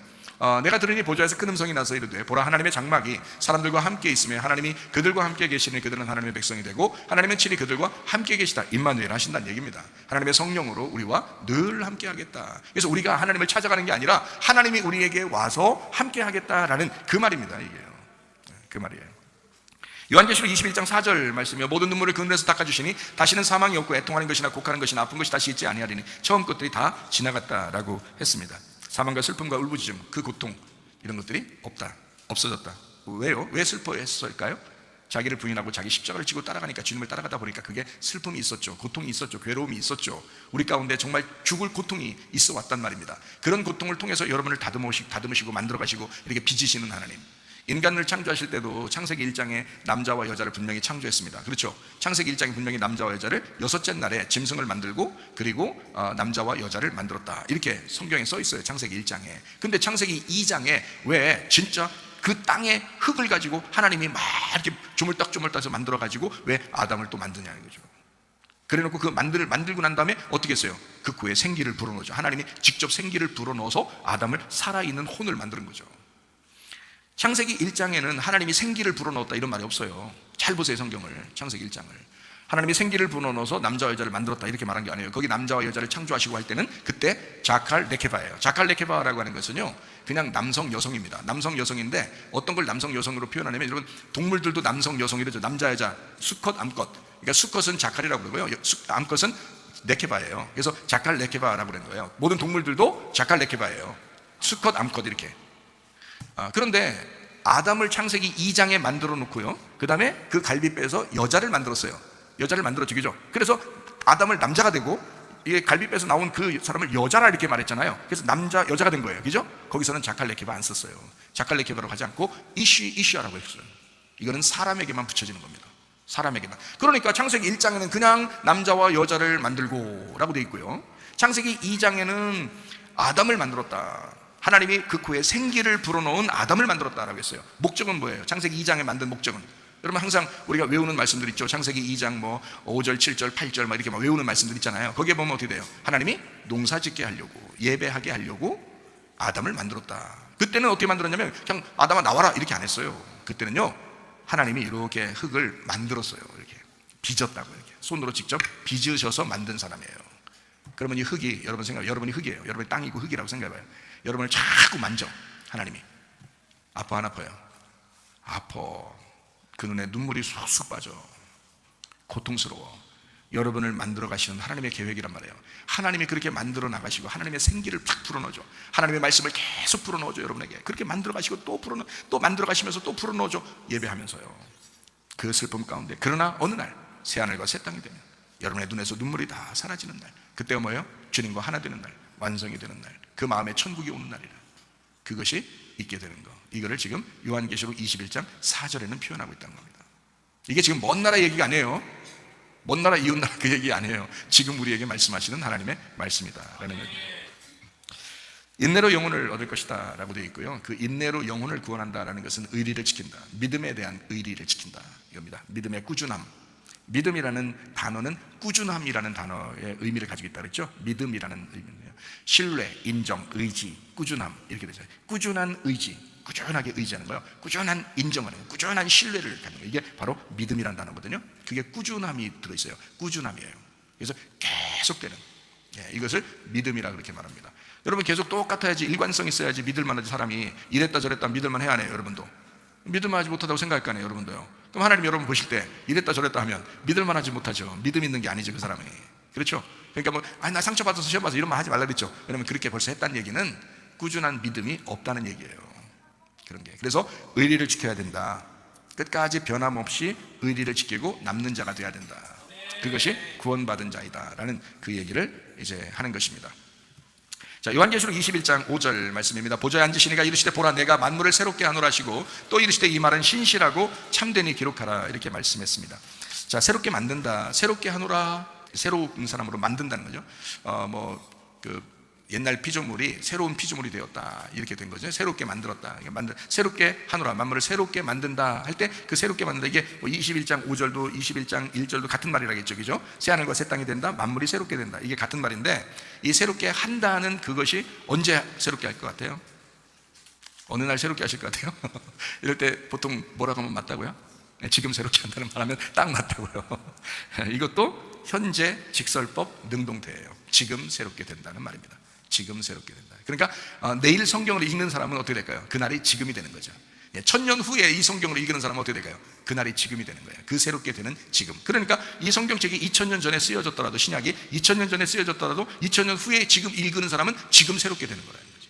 내가 들으니 보좌에서 큰 음성이 나서 이르되, 보라, 하나님의 장막이 사람들과 함께 있으며 하나님이 그들과 함께 계시니 그들은 하나님의 백성이 되고 하나님은 친히 그들과 함께 계시다. 임마누엘 하신다는 얘기입니다. 하나님의 성령으로 우리와 늘 함께 하겠다. 그래서 우리가 하나님을 찾아가는 게 아니라 하나님이 우리에게 와서 함께 하겠다라는 그 말입니다. 이게요, 그 말이에요. 요한계시록 21장 4절 말씀이요, 모든 눈물을 그 눈에서 닦아주시니 다시는 사망이 없고 애통하는 것이나 곡하는 것이나 아픈 것이 다시 있지 아니하리니 처음 것들이 다 지나갔다라고 했습니다. 사망과 슬픔과 울부짖음, 그 고통, 이런 것들이 없어졌다. 왜요? 왜 슬퍼했을까요? 자기를 부인하고 자기 십자가를 지고 따라가니까, 주님을 따라가다 보니까 그게 슬픔이 있었죠, 고통이 있었죠, 괴로움이 있었죠. 우리 가운데 정말 죽을 고통이 있어 왔단 말입니다. 그런 고통을 통해서 여러분을 다듬으시고 만들어 가시고 이렇게 빚으시는 하나님. 인간을 창조하실 때도 창세기 1장에 남자와 여자를 분명히 창조했습니다. 그렇죠? 창세기 1장에 분명히 남자와 여자를 여섯째 날에 짐승을 만들고, 그리고 남자와 여자를 만들었다, 이렇게 성경에 써 있어요, 창세기 1장에. 근데 창세기 2장에 왜 진짜 그 땅의 흙을 가지고 하나님이 막 이렇게 조물딱조물딱해서 만들어 가지고 왜 아담을 또 만드냐는 거죠. 그래놓고 그 만들고 난 다음에 어떻게 했어요? 그 후에 생기를 불어넣죠. 하나님이 직접 생기를 불어넣어서 아담을 살아있는 혼을 만드는 거죠. 창세기 1장에는 하나님이 생기를 불어넣었다 이런 말이 없어요. 잘 보세요, 성경을, 창세기 1장을. 하나님이 생기를 불어넣어서 남자와 여자를 만들었다 이렇게 말한 게 아니에요. 거기 남자와 여자를 창조하시고 할 때는 그때 자칼 레케바예요. 자칼 레케바라고 하는 것은요, 그냥 남성 여성입니다. 남성 여성인데 어떤 걸 남성 여성으로 표현하냐면, 여러분 동물들도 남성 여성 이러죠. 남자 여자, 수컷 암컷. 그러니까 수컷은 자칼이라고 그러고요, 암컷은 레케바예요. 그래서 자칼 레케바라고 그러는 거예요. 모든 동물들도 자칼 레케바예요. 수컷 암컷 이렇게. 그런데 아담을 창세기 2장에 만들어 놓고요, 그 다음에 그 갈비뼈에서 여자를 만들었어요. 여자를 만들어 죽이죠. 그래서 아담을 남자가 되고, 이게 갈비뼈에서 나온 그 사람을 여자라 이렇게 말했잖아요. 그래서 남자 여자가 된 거예요. 그죠? 거기서는 자칼레케바 안 썼어요. 자칼레케바라고 하지 않고 이슈아라고 했어요. 이거는 사람에게만 붙여지는 겁니다. 사람에게만. 그러니까 창세기 1장에는 그냥 남자와 여자를 만들고 라고 되어 있고요, 창세기 2장에는 아담을 만들었다, 하나님이 그 후에 생기를 불어넣은 아담을 만들었다라고 했어요. 목적은 뭐예요? 창세기 2장에 만든 목적은, 여러분 항상 우리가 외우는 말씀들 있죠. 창세기 2장 5절, 7절, 8절 이렇게 외우는 말씀들 있잖아요. 거기에 보면 어떻게 돼요? 하나님이 농사짓게 하려고, 예배하게 하려고 아담을 만들었다. 그때는 어떻게 만들었냐면, 그냥 아담아 나와라 이렇게 안 했어요. 그때는요, 하나님이 이렇게 흙을 만들었어요. 이렇게 빚었다고, 이렇게 손으로 직접 빚으셔서 만든 사람이에요. 그러면 이 흙이, 여러분 생각, 여러분이 흙이에요. 여러분이 땅이고 흙이라고 생각해봐요. 여러분을 자꾸 만져, 하나님이. 아파 안 아파요? 아파. 그 눈에 눈물이 쑥쑥 빠져. 고통스러워. 여러분을 만들어 가시는 하나님의 계획이란 말이에요. 하나님이 그렇게 만들어 나가시고 하나님의 생기를 팍 불어넣어줘. 하나님의 말씀을 계속 불어넣어줘. 여러분에게 그렇게 만들어 가시고 또 만들어 가시면서 또 불어넣어줘. 예배하면서요. 그 슬픔 가운데, 그러나 어느 날 새하늘과 새 땅이 되면 여러분의 눈에서 눈물이 다 사라지는 날, 그때가 뭐예요? 주님과 하나 되는 날, 완성이 되는 날, 그 마음에 천국이 오는 날이라. 그것이 있게 되는 거, 이거를 지금 요한계시록 21장 4절에는 표현하고 있다는 겁니다. 이게 지금 먼 나라 얘기가 아니에요. 먼 나라 이웃나라 그 얘기 아니에요. 지금 우리에게 말씀하시는 하나님의 말씀이다라는 거예요. 인내로 영혼을 얻을 것이다 라고 되어 있고요, 그 인내로 영혼을 구원한다라는 것은 의리를 지킨다, 믿음에 대한 의리를 지킨다 이겁니다. 믿음의 꾸준함. 믿음이라는 단어는 꾸준함이라는 단어의 의미를 가지고 있다 그랬죠. 믿음이라는 의미는요, 신뢰, 인정, 의지, 꾸준함 이렇게 되죠. 꾸준한 의지, 꾸준하게 의지하는 거예요. 꾸준한 인정하는 거예요. 꾸준한 신뢰를 갖는 거예요. 이게 바로 믿음이라는 단어거든요. 그게 꾸준함이 들어있어요. 꾸준함이에요. 그래서 계속되는, 이것을 믿음이라 그렇게 말합니다. 여러분, 계속 똑같아야지, 일관성 있어야지 믿을만하지. 사람이 이랬다 저랬다 믿을만 해야 하네요. 여러분도 믿을만하지 못하다고 생각할 거 아니에요. 여러분도요. 그럼 하나님 여러분 보실 때 이랬다 저랬다 하면 믿을만하지 못하죠. 믿음 있는 게 아니죠, 그 사람이. 그렇죠? 그러니까 뭐 나 상처받아서 시험 봐서 이런 말 하지 말라 그랬죠. 왜냐면 그렇게 벌써 했다는 얘기는 꾸준한 믿음이 없다는 얘기예요. 그런 게. 그래서 의리를 지켜야 된다. 끝까지 변함없이 의리를 지키고 남는 자가 돼야 된다. 그것이 구원받은 자이다라는 그 얘기를 이제 하는 것입니다. 자, 요한계시록 21장 5절 말씀입니다. 보좌에 앉으시니가 이르시되 보라, 내가 만물을 새롭게 하노라 하시고 또 이르시되 이 말은 신실하고 참되니 기록하라, 이렇게 말씀했습니다. 자, 새롭게 만든다, 새롭게 하노라, 새로운 사람으로 만든다는 거죠. 옛날 피조물이 새로운 피조물이 되었다, 이렇게 된 거죠. 새롭게 만들었다, 새롭게 하노라, 만물을 새롭게 만든다 할 때 그 새롭게 만든다, 이게 21장 5절도 21장 1절도 같은 말이라겠죠, 그죠? 새 하늘과 새 땅이 된다, 만물이 새롭게 된다, 이게 같은 말인데, 이 새롭게 한다는 그것이 언제 새롭게 할 것 같아요? 어느 날 새롭게 하실 것 같아요? 이럴 때 보통 뭐라고 하면 맞다고요? 지금 새롭게 한다는 말 하면 딱 맞다고요. 이것도 현재 직설법 능동태예요. 지금 새롭게 된다는 말입니다. 지금 새롭게 된다. 그러니까 내일 성경을 읽는 사람은 어떻게 될까요? 그날이 지금이 되는 거죠. 1000년 후에 이 성경을 읽는 사람은 어떻게 될까요? 그날이 지금이 되는 거예요. 그 새롭게 되는 지금. 그러니까 이 성경책이 2000년 전에 쓰여졌더라도, 신약이 2000년 전에 쓰여졌더라도 2000년 후에 지금 읽는 사람은 지금 새롭게 되는 거라는 거죠.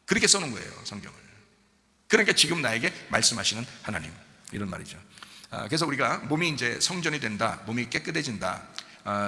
그렇게 써놓은 거예요, 성경을. 그러니까 지금 나에게 말씀하시는 하나님, 이런 말이죠. 그래서 우리가 몸이 이제 성전이 된다, 몸이 깨끗해진다,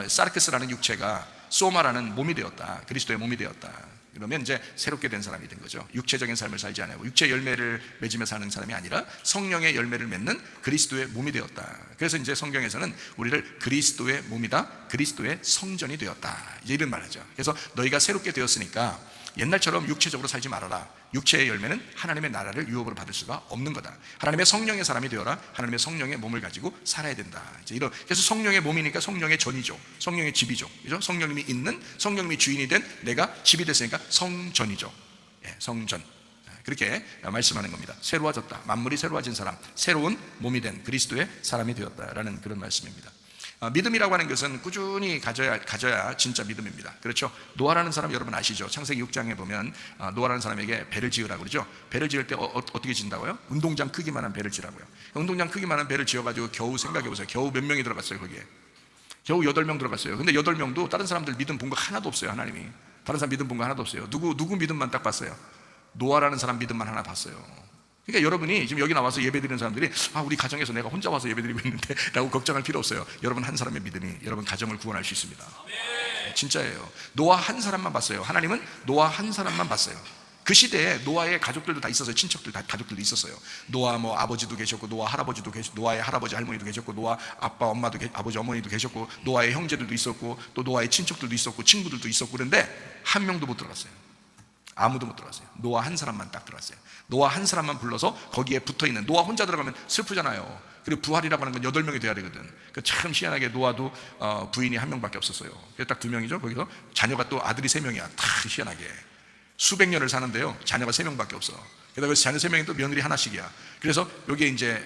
사르크스라는 육체가 소마라는 몸이 되었다, 그리스도의 몸이 되었다, 그러면 이제 새롭게 된 사람이 된 거죠. 육체적인 삶을 살지 않고 육체 열매를 맺으며 사는 사람이 아니라 성령의 열매를 맺는 그리스도의 몸이 되었다. 그래서 이제 성경에서는 우리를 그리스도의 몸이다, 그리스도의 성전이 되었다, 이제 이런 말을 하죠. 그래서 너희가 새롭게 되었으니까 옛날처럼 육체적으로 살지 말아라. 육체의 열매는 하나님의 나라를 유업으로 받을 수가 없는 거다. 하나님의 성령의 사람이 되어라. 하나님의 성령의 몸을 가지고 살아야 된다. 이제 이런. 그래서 성령의 몸이니까 성령의 전이죠. 성령의 집이죠. 그죠? 성령님이 있는, 성령님이 주인이 된 내가 집이 됐으니까 성전이죠. 성전. 그렇게 말씀하는 겁니다. 새로워졌다. 만물이 새로워진 사람, 새로운 몸이 된 그리스도의 사람이 되었다라는 그런 말씀입니다. 믿음이라고 하는 것은 꾸준히 가져야 진짜 믿음입니다. 그렇죠? 노아라는 사람 여러분 아시죠? 창세기 6장에 보면 노아라는 사람에게 배를 지으라고 그러죠. 배를 지을 때 어떻게 지은다고요? 운동장 크기만한 배를 지으라고요. 운동장 크기만한 배를 지어가지고 겨우 생각해 보세요. 겨우 몇 명이 들어갔어요, 거기에? 겨우 8명 들어갔어요. 근데 8명도 다른 사람들 믿음 본 거 하나도 없어요. 하나님이 다른 사람 믿음 본 거 하나도 없어요. 누구 믿음만 딱 봤어요? 노아라는 사람 믿음만 하나 봤어요. 그러니까 여러분이 지금 여기 나와서 예배드리는 사람들이 우리 가정에서 내가 혼자 와서 예배드리고 있는데 라고 걱정할 필요 없어요. 여러분 한 사람의 믿음이 여러분 가정을 구원할 수 있습니다. 진짜예요. 노아 한 사람만 봤어요. 하나님은 노아 한 사람만 봤어요. 그 시대에 노아의 가족들도 다 있었어요. 친척들 다, 가족들도 있었어요. 노아 아버지도 계셨고, 노아 할아버지도 계셨고, 노아의 할아버지 할머니도 계셨고, 노아 아빠 엄마도 아버지 어머니도 계셨고, 노아의 형제들도 있었고, 또 노아의 친척들도 있었고, 친구들도 있었고, 그런데 한 명도 못 들어갔어요. 아무도 못 들어갔어요. 노아 한 사람만 딱 들어갔어요. 노아 한 사람만 불러서 거기에 붙어있는, 노아 혼자 들어가면 슬프잖아요. 그리고 부활이라고 하는 건 8명이 돼야 되거든. 참 희한하게 노아도 부인이 1명밖에 없었어요. 그래서 딱 2명이죠. 거기서 자녀가 또 아들이 3명이야. 다 희한하게 수백 년을 사는데요, 자녀가 3명밖에 없어. 게다가 자녀 3명이 또 며느리 하나씩이야. 그래서 여기에 이제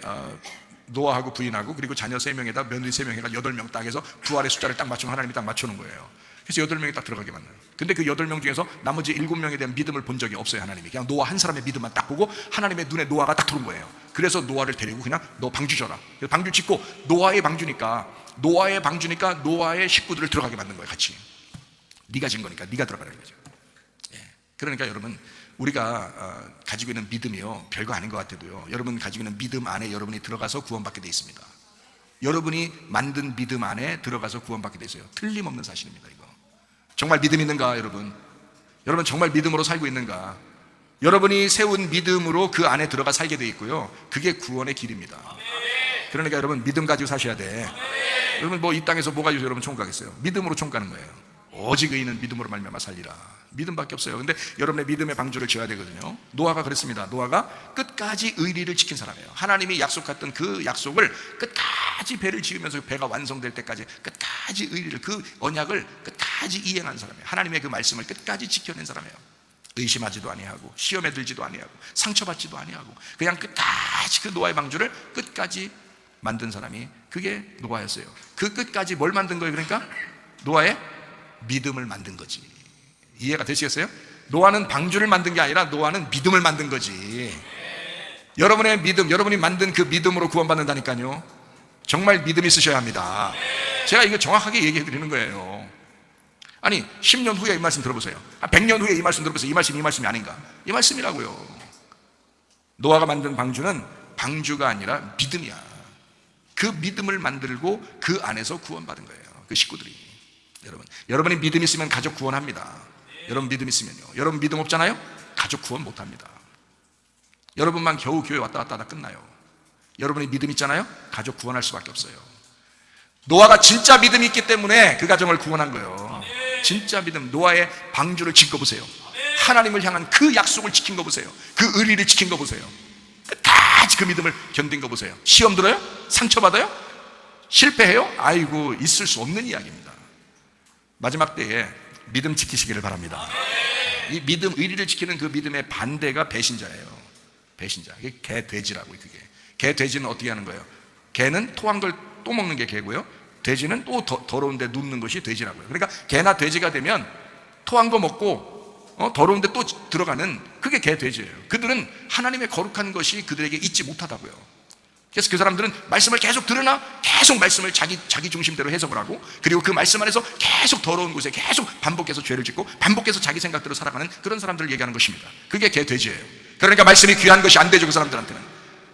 노아하고 부인하고 그리고 자녀 3명에다 며느리 3명 해가 8명 딱 해서 부활의 숫자를 딱 맞추면 하나님이 딱 맞추는 거예요. 그래서 8명이 딱 들어가게 만나요. 근데 그 8명 중에서 나머지 7명에 대한 믿음을 본 적이 없어요. 하나님이 그냥 노아 한 사람의 믿음만 딱 보고 하나님의 눈에 노아가 딱 들어온 거예요. 그래서 노아를 데리고 그냥 너 방주 져라. 그래서 방주 짓고 노아의 방주니까 노아의 식구들을 들어가게 만든 거예요. 같이 네가 진 거니까 네가 들어가라는 거죠. 그러니까 여러분, 우리가 가지고 있는 믿음이요, 별거 아닌 것 같아도요, 여러분 가지고 있는 믿음 안에 여러분이 들어가서 구원받게 돼 있습니다. 여러분이 만든 믿음 안에 들어가서 구원받게 돼 있어요. 틀림없는 사실입니다. 이거 정말 믿음 있는가 여러분? 여러분 정말 믿음으로 살고 있는가? 여러분이 세운 믿음으로 그 안에 들어가 살게 돼 있고요. 그게 구원의 길입니다. 그러니까 여러분 믿음 가지고 사셔야 돼. 여러분 뭐 이 땅에서 뭐 가지고 여러분 천국 가겠어요? 믿음으로 천국 가는 거예요. 오직 의인은 믿음으로 말미암아 살리라. 믿음밖에 없어요. 근데 여러분의 믿음의 방주를 지어야 되거든요. 노아가 그랬습니다. 노아가 끝까지 의리를 지킨 사람이에요. 하나님이 약속했던 그 약속을 끝까지 배를 지으면서 배가 완성될 때까지 끝까지 의리를, 그 언약을 끝까지 이행한 사람이에요. 하나님의 그 말씀을 끝까지 지켜낸 사람이에요. 의심하지도 아니하고 시험에 들지도 아니하고 상처받지도 아니하고 그냥 끝까지 그 노아의 방주를 끝까지 만든 사람이 그게 노아였어요. 그 끝까지 뭘 만든 거예요? 그러니까 노아의 믿음을 만든 거지. 이해가 되시겠어요? 노아는 방주를 만든 게 아니라 노아는 믿음을 만든 거지. 여러분의 믿음, 여러분이 만든 그 믿음으로 구원받는다니까요. 정말 믿음이 있으셔야 합니다. 제가 이거 정확하게 얘기해 드리는 거예요. 아니 10년 후에 이 말씀 들어보세요. 100년 후에 이 말씀 들어보세요. 이 말씀이 아닌가? 이 말씀이라고요. 노아가 만든 방주는 방주가 아니라 믿음이야. 그 믿음을 만들고 그 안에서 구원받은 거예요. 그 식구들이. 여러분이 믿음 있으면 가족 구원합니다. 여러분 믿음 있으면요. 여러분 믿음 없잖아요? 가족 구원 못합니다. 여러분만 겨우 교회 왔다 갔다 하다 끝나요. 여러분이 믿음 있잖아요? 가족 구원할 수밖에 없어요. 노아가 진짜 믿음이 있기 때문에 그 가정을 구원한 거예요. 진짜 믿음. 노아의 방주를 짓고 보세요. 하나님을 향한 그 약속을 지킨 거 보세요. 그 의리를 지킨 거 보세요. 끝까지 그 믿음을 견딘 거 보세요. 시험 들어요? 상처받아요? 실패해요? 아이고, 있을 수 없는 이야기입니다. 마지막 때에 믿음 지키시기를 바랍니다. 이 믿음, 의리를 지키는 그 믿음의 반대가 배신자예요. 배신자. 이게 개돼지라고요. 그게. 개돼지는 어떻게 하는 거예요? 개는 토한 걸 또 먹는 게 개고요. 돼지는 또 더러운데 눕는 것이 돼지라고요. 그러니까 개나 돼지가 되면 토한 거 먹고 더러운데 또 들어가는 그게 개돼지예요. 그들은 하나님의 거룩한 것이 그들에게 있지 못하다고요. 그래서 그 사람들은 말씀을 계속 들으나 계속 말씀을 자기 중심대로 해석을 하고, 그리고 그 말씀 안에서 계속 더러운 곳에 계속 반복해서 죄를 짓고 반복해서 자기 생각대로 살아가는 그런 사람들을 얘기하는 것입니다. 그게 개돼지예요. 그러니까 말씀이 귀한 것이 안 되죠. 그 사람들한테는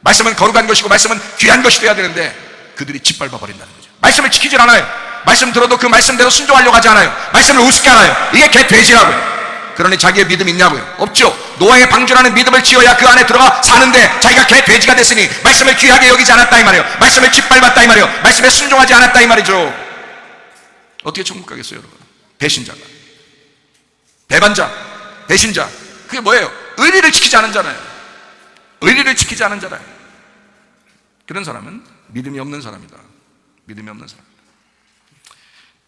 말씀은 거룩한 것이고 말씀은 귀한 것이 돼야 되는데 그들이 짓밟아 버린다는 거죠. 말씀을 지키질 않아요. 말씀 들어도 그 말씀대로 순종하려고 하지 않아요. 말씀을 우습게 알아요. 이게 개돼지라고요. 그러니 자기의 믿음 있냐고요? 없죠. 노아의 방주라는 믿음을 지어야 그 안에 들어가 사는데 자기가 개돼지가 됐으니 말씀을 귀하게 여기지 않았다 이 말이에요. 말씀을 짓밟았다 이 말이에요. 말씀에 순종하지 않았다 이 말이죠. 어떻게 천국 가겠어요, 여러분? 배신자가, 배반자, 배신자. 그게 뭐예요? 의리를 지키지 않은 자잖아요. 의리를 지키지 않은 자잖아요. 그런 사람은 믿음이 없는 사람이다. 믿음이 없는 사람.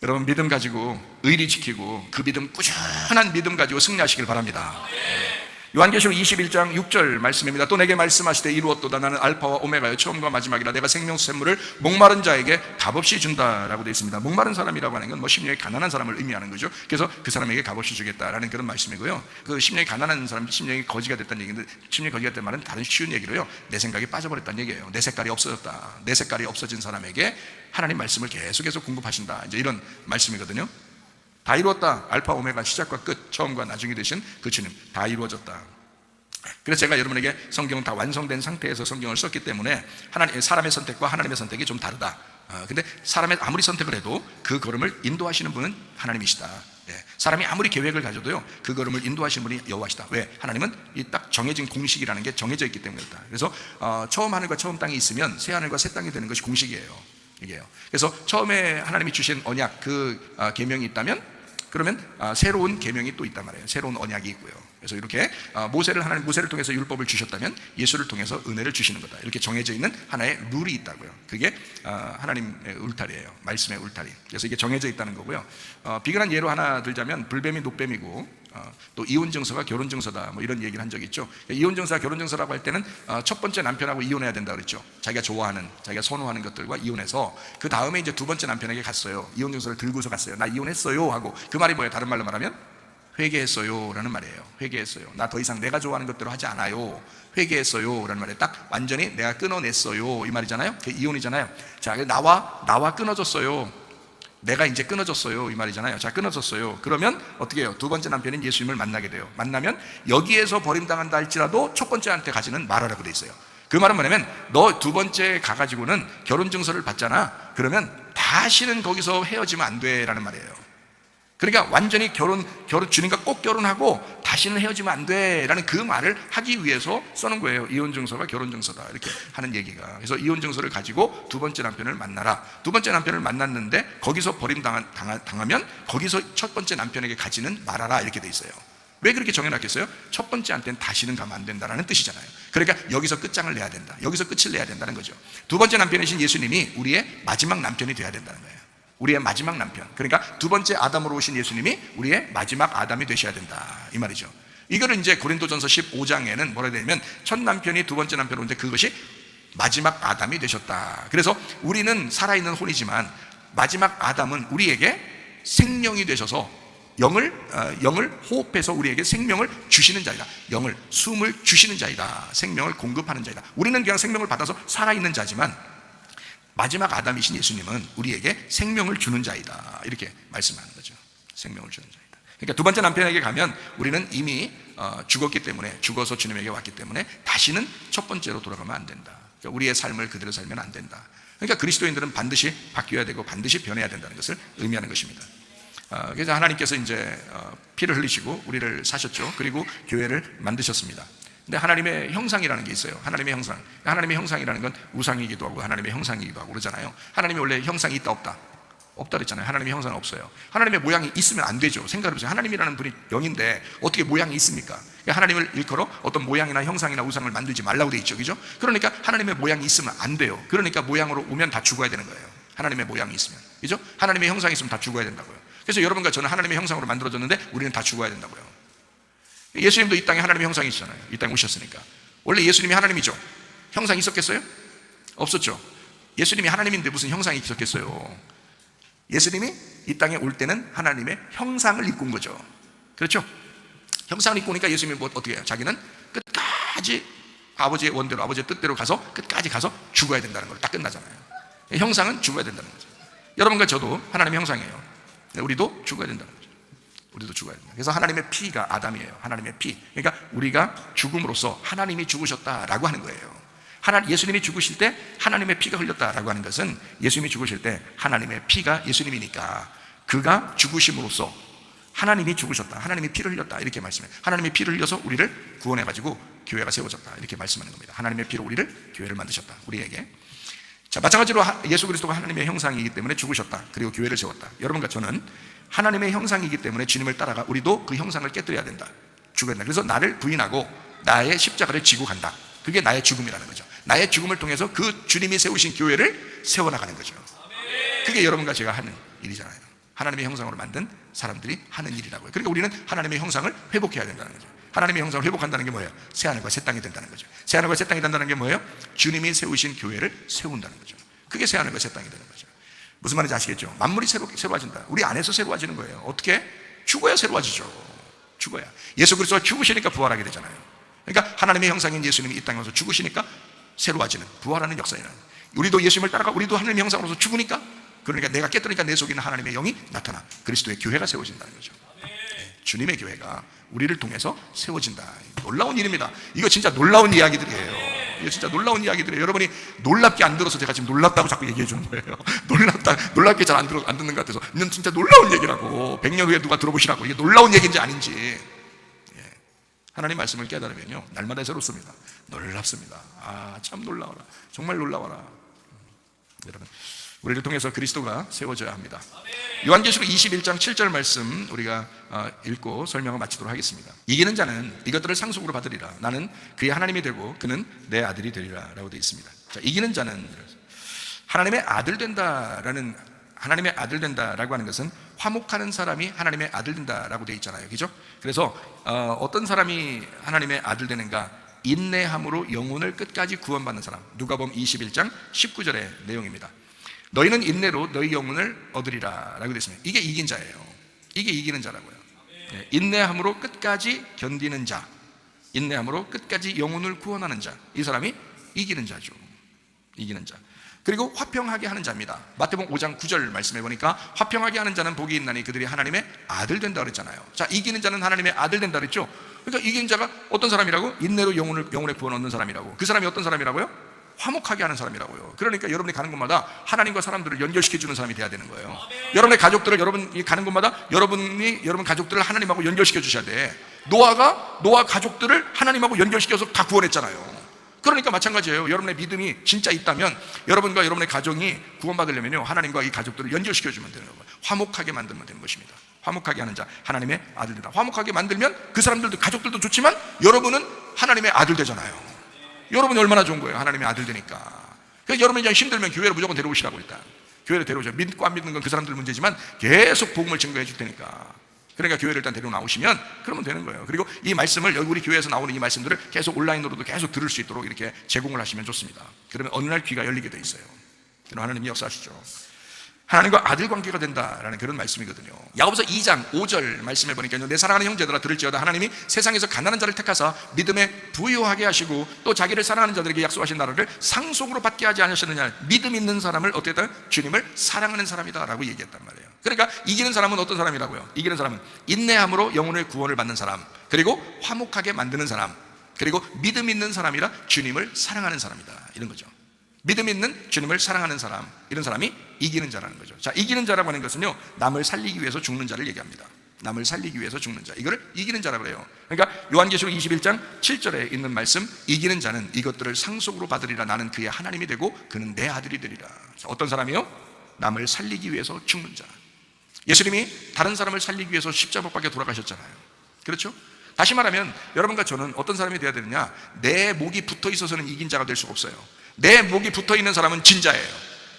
여러분 믿음 가지고 의리 지키고 그 믿음, 꾸준한 믿음 가지고 승리하시길 바랍니다. 요한계시록 21장 6절 말씀입니다. 또 내게 말씀하시되 이루었도다. 나는 알파와 오메가요 처음과 마지막이라. 내가 생명수 샘물을 목마른 자에게 값없이 준다라고 되어 있습니다. 목마른 사람이라고 하는 건 뭐 심령이 가난한 사람을 의미하는 거죠. 그래서 그 사람에게 값없이 주겠다라는 그런 말씀이고요. 그 심령이 가난한 사람, 심령이 거지가 됐다는 얘기인데, 심령이 거지가 됐다는 말은 다른 쉬운 얘기로요, 내 생각이 빠져버렸다는 얘기예요. 내 색깔이 없어졌다. 내 색깔이 없어진 사람에게 하나님 말씀을 계속해서 공급하신다, 이제 이런 말씀이거든요. 다 이루었다. 알파 오메가, 시작과 끝, 처음과 나중이 되신 그 주님, 다 이루어졌다. 그래서 제가 여러분에게 성경은 다 완성된 상태에서 성경을 썼기 때문에 사람의 선택과 하나님의 선택이 좀 다르다. 근데 사람의 아무리 선택을 해도 그 걸음을 인도하시는 분은 하나님이시다. 사람이 아무리 계획을 가져도요, 그 걸음을 인도하시는 분이 여호와시다. 왜? 하나님은 이 딱 정해진 공식이라는 게 정해져 있기 때문이다. 그래서 처음 하늘과 처음 땅이 있으면 새 하늘과 새 땅이 되는 것이 공식이에요. 이게요. 그래서 처음에 하나님이 주신 언약, 그 계명이 있다면 그러면 새로운 계명이 또 있단 말이에요. 새로운 언약이 있고요. 그래서 이렇게 하나님 모세를 통해서 율법을 주셨다면 예수를 통해서 은혜를 주시는 거다. 이렇게 정해져 있는 하나의 룰이 있다고요. 그게 하나님의 울타리예요. 말씀의 울타리. 그래서 이게 정해져 있다는 거고요. 비근한 예로 하나 들자면 불뱀이 노뱀이고 또 이혼증서가 결혼증서다, 뭐 이런 얘기를 한 적이 있죠. 이혼증서가 결혼증서라고 할 때는 첫 번째 남편하고 이혼해야 된다 그랬죠. 자기가 좋아하는, 자기가 선호하는 것들과 이혼해서 그 다음에 이제 두 번째 남편에게 갔어요. 이혼증서를 들고서 갔어요. 나 이혼했어요 하고. 그 말이 뭐예요? 다른 말로 말하면 회개했어요 라는 말이에요. 회개했어요. 나 더 이상 내가 좋아하는 것대로 하지 않아요. 회개했어요 라는 말이에요. 딱 완전히 내가 끊어냈어요 이 말이잖아요. 그게 이혼이잖아요. 자, 나와 끊어졌어요. 내가 이제 끊어졌어요 이 말이잖아요. 자, 끊어졌어요. 그러면 어떻게 해요? 두 번째 남편인 예수님을 만나게 돼요. 만나면 여기에서 버림당한다 할지라도 첫 번째한테 가지는 말하라고 돼 있어요. 그 말은 뭐냐면 너 두 번째 가가지고는 결혼증서를 받잖아. 그러면 다시는 거기서 헤어지면 안 돼 라는 말이에요. 그러니까 완전히 주님과 꼭 결혼하고 다시는 헤어지면 안 돼라는 그 말을 하기 위해서 써놓은 거예요. 이혼증서가 결혼증서다 이렇게 하는 얘기가. 그래서 이혼증서를 가지고 두 번째 남편을 만나라. 두 번째 남편을 만났는데 거기서 버림당하면 거기서 첫 번째 남편에게 가지는 말아라 이렇게 돼 있어요. 왜 그렇게 정해놨겠어요? 첫 번째한테는 다시는 가면 안 된다는 뜻이잖아요. 그러니까 여기서 끝장을 내야 된다, 여기서 끝을 내야 된다는 거죠. 두 번째 남편이신 예수님이 우리의 마지막 남편이 돼야 된다는 거예요. 우리의 마지막 남편, 그러니까 두 번째 아담으로 오신 예수님이 우리의 마지막 아담이 되셔야 된다 이 말이죠. 이거를 이제 고린도전서 15장에는 뭐라 해야 되냐면 첫 남편이 두 번째 남편으로 오는데 그것이 마지막 아담이 되셨다. 그래서 우리는 살아있는 혼이지만 마지막 아담은 우리에게 생명이 되셔서 영을 호흡해서 우리에게 생명을 주시는 자이다. 숨을 주시는 자이다. 생명을 공급하는 자이다. 우리는 그냥 생명을 받아서 살아있는 자지만 마지막 아담이신 예수님은 우리에게 생명을 주는 자이다 이렇게 말씀하는 거죠. 생명을 주는 자이다. 그러니까 두 번째 남편에게 가면 우리는 이미 죽었기 때문에, 죽어서 주님에게 왔기 때문에 다시는 첫 번째로 돌아가면 안 된다. 그러니까 우리의 삶을 그대로 살면 안 된다. 그러니까 그리스도인들은 반드시 바뀌어야 되고 반드시 변해야 된다는 것을 의미하는 것입니다. 그래서 하나님께서 이제 피를 흘리시고 우리를 사셨죠. 그리고 교회를 만드셨습니다. 근데 하나님의 형상이라는 게 있어요. 하나님의 형상. 하나님의 형상이라는 건 우상이기도 하고 하나님의 형상이기도 하고 그러잖아요. 하나님이 원래 형상이 있다 없다? 없다 그랬잖아요. 하나님의 형상은 없어요. 하나님의 모양이 있으면 안 되죠. 생각해보세요. 하나님이라는 분이 영인데 어떻게 모양이 있습니까? 하나님을 일컬어 어떤 모양이나 형상이나 우상을 만들지 말라고 돼 있죠. 그죠? 그러니까 하나님의 모양이 있으면 안 돼요. 그러니까 모양으로 오면 다 죽어야 되는 거예요. 하나님의 모양이 있으면. 그죠? 하나님의 형상이 있으면 다 죽어야 된다고요. 그래서 여러분과 저는 하나님의 형상으로 만들어졌는데 우리는 다 죽어야 된다고요. 예수님도 이 땅에 하나님의 형상이 있잖아요. 이 땅에 오셨으니까. 원래 예수님이 하나님이죠. 형상이 있었겠어요? 없었죠. 예수님이 하나님인데 무슨 형상이 있었겠어요? 예수님이 이 땅에 올 때는 하나님의 형상을 입고 온 거죠. 그렇죠? 형상을 입고 오니까 예수님이 어떻게 해요? 자기는 끝까지 아버지의 원대로, 아버지의 뜻대로 가서 끝까지 가서 죽어야 된다는 걸 딱 끝나잖아요. 형상은 죽어야 된다는 거죠. 여러분과 저도 하나님의 형상이에요. 우리도 죽어야 된다는 거죠. 우리도 죽어야 된다. 그래서 하나님의 피가 아담이에요. 하나님의 피. 그러니까 우리가 죽음으로써 하나님이 죽으셨다라고 하는 거예요. 예수님이 죽으실 때 하나님의 피가 흘렸다라고 하는 것은 예수님이 죽으실 때 하나님의 피가 예수님이니까 그가 죽으심으로써 하나님이 죽으셨다, 하나님이 피를 흘렸다 이렇게 말씀해요. 하나님의 피를 흘려서 우리를 구원해가지고 교회가 세워졌다 이렇게 말씀하는 겁니다. 하나님의 피로 우리를 교회를 만드셨다, 우리에게. 자, 마찬가지로 예수 그리스도가 하나님의 형상이기 때문에 죽으셨다, 그리고 교회를 세웠다. 여러분과 저는 하나님의 형상이기 때문에 주님을 따라가 우리도 그 형상을 깨뜨려야 된다, 죽어야 된다. 그래서 나를 부인하고 나의 십자가를 지고 간다. 그게 나의 죽음이라는 거죠. 나의 죽음을 통해서 그 주님이 세우신 교회를 세워나가는 거죠. 그게 여러분과 제가 하는 일이잖아요. 하나님의 형상으로 만든 사람들이 하는 일이라고요. 그러니까 우리는 하나님의 형상을 회복해야 된다는 거죠. 하나님의 형상을 회복한다는 게 뭐예요? 새하늘과 새 땅이 된다는 거죠. 새하늘과 새 땅이 된다는 게 뭐예요? 주님이 세우신 교회를 세운다는 거죠. 그게 새하늘과 새 땅이 되는 거죠. 무슨 말인지 아시겠죠? 만물이 새로워진다. 우리 안에서 새로워지는 거예요. 어떻게? 죽어야 새로워지죠. 죽어야. 예수 그리스도가 죽으시니까 부활하게 되잖아요. 그러니까 하나님의 형상인 예수님이 이 땅에 와서 죽으시니까 새로워지는, 부활하는 역사이라는. 우리도 예수님을 따라가 우리도 하나님의 형상으로서 죽으니까, 그러니까 내가 깨뜨리니까 내 속에 있는 하나님의 영이 나타나 그리스도의 교회가 세워진다는 거죠. 주님의 교회가 우리를 통해서 세워진다. 놀라운 일입니다. 이거 진짜 놀라운 이야기들이에요. 이거 진짜 놀라운 이야기들이에요. 여러분이 놀랍게 안 들어서 제가 지금 놀랍다고 자꾸 얘기해 주는 거예요. 놀랍게 잘 안 듣는 것 같아서. 이건 진짜 놀라운 얘기라고. 100년 후에 누가 들어보시라고. 이게 놀라운 얘기인지 아닌지. 하나님 말씀을 깨달으면요, 날마다 새롭습니다. 놀랍습니다. 아, 참 놀라워라. 정말 놀라워라. 여러분, 우리를 통해서 그리스도가 세워져야 합니다. 요한계시록 21장 7절 말씀 우리가 읽고 설명을 마치도록 하겠습니다. 이기는 자는 이것들을 상속으로 받으리라. 나는 그의 하나님이 되고 그는 내 아들이 되리라 라고 되어 있습니다. 자, 이기는 자는 하나님의 아들 된다라는, 하나님의 아들 된다라고 하는 것은 화목하는 사람이 하나님의 아들 된다라고 되어 있잖아요. 그죠? 그래서 어떤 사람이 하나님의 아들 되는가? 인내함으로 영혼을 끝까지 구원받는 사람. 누가복음 21장 19절의 내용입니다. 너희는 인내로 너희 영혼을 얻으리라 라고 되어 있습니다. 이게 이긴 자예요. 이게 이기는 자라고요. 인내함으로 끝까지 견디는 자, 인내함으로 끝까지 영혼을 구원하는 자, 이 사람이 이기는 자죠. 이기는 자. 그리고 화평하게 하는 자입니다. 마태복음 5장 9절 말씀해 보니까 화평하게 하는 자는 복이 있나니 그들이 하나님의 아들 된다 그랬잖아요. 자, 이기는 자는 하나님의 아들 된다 그랬죠. 그러니까 이기는 자가 어떤 사람이라고? 인내로 영혼의 구원 얻는 사람이라고. 그 사람이 어떤 사람이라고요? 화목하게 하는 사람이라고요. 그러니까 여러분이 가는 곳마다 하나님과 사람들을 연결시켜주는 사람이 돼야 되는 거예요. 여러분의 가족들을, 여러분이 가는 곳마다 여러분 가족들을 하나님하고 연결시켜 주셔야 돼. 노아 가족들을 하나님하고 연결시켜서 다 구원했잖아요. 그러니까 마찬가지예요. 여러분의 믿음이 진짜 있다면 여러분과 여러분의 가정이 구원받으려면요, 하나님과 이 가족들을 연결시켜주면 되는 거예요. 화목하게 만들면 되는 것입니다. 화목하게 하는 자, 하나님의 아들이다. 화목하게 만들면 그 사람들도, 가족들도 좋지만 여러분은 하나님의 아들 되잖아요. 여러분이 얼마나 좋은 거예요, 하나님의 아들 되니까. 그래서 여러분이 그냥 힘들면 교회로 무조건 데려오시라고. 일단 교회로 데려오죠. 믿고 안 믿는 건 그 사람들 문제지만 계속 복음을 증거해 줄 테니까. 그러니까 교회를 일단 데리고 나오시면 그러면 되는 거예요. 그리고 이 말씀을, 여기 우리 교회에서 나오는 이 말씀들을 계속 온라인으로도 계속 들을 수 있도록 이렇게 제공을 하시면 좋습니다. 그러면 어느 날 귀가 열리게 돼 있어요. 그럼 하나님이 역사하시죠. 하나님과 아들 관계가 된다라는 그런 말씀이거든요. 야고보서 2장 5절 말씀해 보니까요, 내 사랑하는 형제들아 들을지어다 하나님이 세상에서 가난한 자를 택하사 믿음에 부유하게 하시고 또 자기를 사랑하는 자들에게 약속하신 나라를 상속으로 받게 하지 않으셨느냐. 믿음 있는 사람을 어떻게 했다? 주님을 사랑하는 사람이다 라고 얘기했단 말이에요. 그러니까 이기는 사람은 어떤 사람이라고요? 이기는 사람은 인내함으로 영혼의 구원을 받는 사람, 그리고 화목하게 만드는 사람, 그리고 믿음 있는 사람이라 주님을 사랑하는 사람이다, 이런 거죠. 믿음 있는 주님을 사랑하는 사람, 이런 사람이 이기는 자라는 거죠. 자, 이기는 자라고 하는 것은요, 남을 살리기 위해서 죽는 자를 얘기합니다. 남을 살리기 위해서 죽는 자, 이거를 이기는 자라고 해요. 그러니까 요한계시록 21장 7절에 있는 말씀, 이기는 자는 이것들을 상속으로 받으리라. 나는 그의 하나님이 되고 그는 내 아들이 되리라. 자, 어떤 사람이요? 남을 살리기 위해서 죽는 자. 예수님이 다른 사람을 살리기 위해서 십자가 못 박혀 돌아가셨잖아요. 그렇죠? 다시 말하면 여러분과 저는 어떤 사람이 되어야 되느냐? 내 목이 붙어 있어서는 이긴 자가 될 수가 없어요. 내 목이 붙어 있는 사람은 진자예요.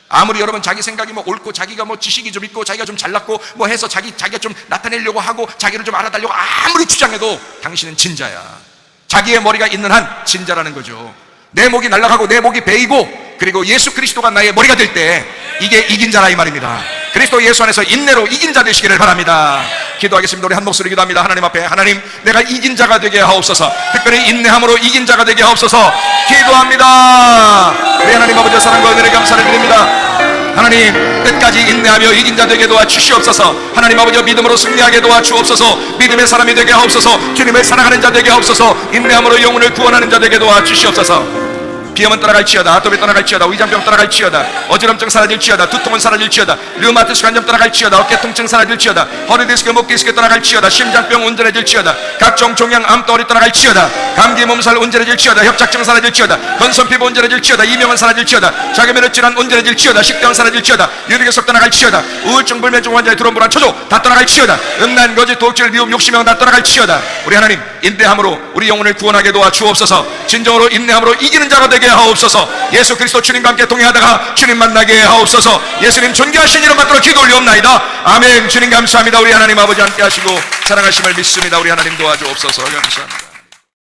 아무리 여러분 자기 생각이 뭐 옳고, 자기가 뭐 지식이 좀 있고, 자기가 좀 잘났고 뭐 해서 자기가 좀 나타내려고 하고 자기를 좀 알아달라고 아무리 주장해도 당신은 진자야. 자기의 머리가 있는 한 진자라는 거죠. 내 목이 날아가고 내 목이 베이고, 그리고 예수 그리스도가 나의 머리가 될 때 이게 이긴 자라 이 말입니다. 그리스도 예수 안에서 인내로 이긴 자 되시기를 바랍니다. 기도하겠습니다. 우리 한 목소리 기도합니다. 하나님 앞에, 하나님, 내가 이긴 자가 되게 하옵소서. 특별히 인내함으로 이긴 자가 되게 하옵소서. 기도합니다. 우리 하나님 아버지 사랑과 은혜를 감사를 드립니다. 하나님, 끝까지 인내하며 이긴 자 되게 도와주시옵소서. 하나님 아버지, 믿음으로 승리하게 도와주옵소서. 믿음의 사람이 되게 하옵소서. 주님을 사랑하는 자 되게 하옵소서. 인내함으로 영혼을 구원하는 자 되게 도와주시옵소서. 비염은 떠나갈지어다, 아토피 떠나갈지어다, 위장병 떠나갈지어다, 어지럼증 사라질지어다, 두통은 사라질지어다, 류마티스 관절 떠나갈지어다, 어깨 통증 사라질지어다, 허리 디스크, 목 디스크 떠나갈지어다, 심장병 온전해질지어다, 각종 종양 암 덩어리 떠나갈지어다, 감기 몸살 온전해질지어다, 협착증 사라질지어다, 건선 피부 온전해질지어다, 이명은 사라질지어다, 자기면역 질환 온전해질지어다, 식병 사라질지어다, 유리결석 떠나갈지어다, 우울증, 불면증 환자의 두려움, 불안, 초조 다 떠나갈지어다, 음란, 거짓, 도둑질, 미움, 욕심형 다 떠나갈지어다. 우리 하나님, 인내함으로 우리 영혼을 구원하게 도와주옵소서. 진정으로 인내함으로 이기는 자가 되게 하옵소서. 예수 그리스도 주님과 함께 동행하다가 주님 만나게 하옵소서. 예수님 존귀하신 이름 받들어 기도 올리옵나이다. 아멘. 주님 감사합니다. 우리 하나님 아버지 함께 하시고 사랑하심을 믿습니다. 우리 하나님 도와주옵소서. 감사합니다.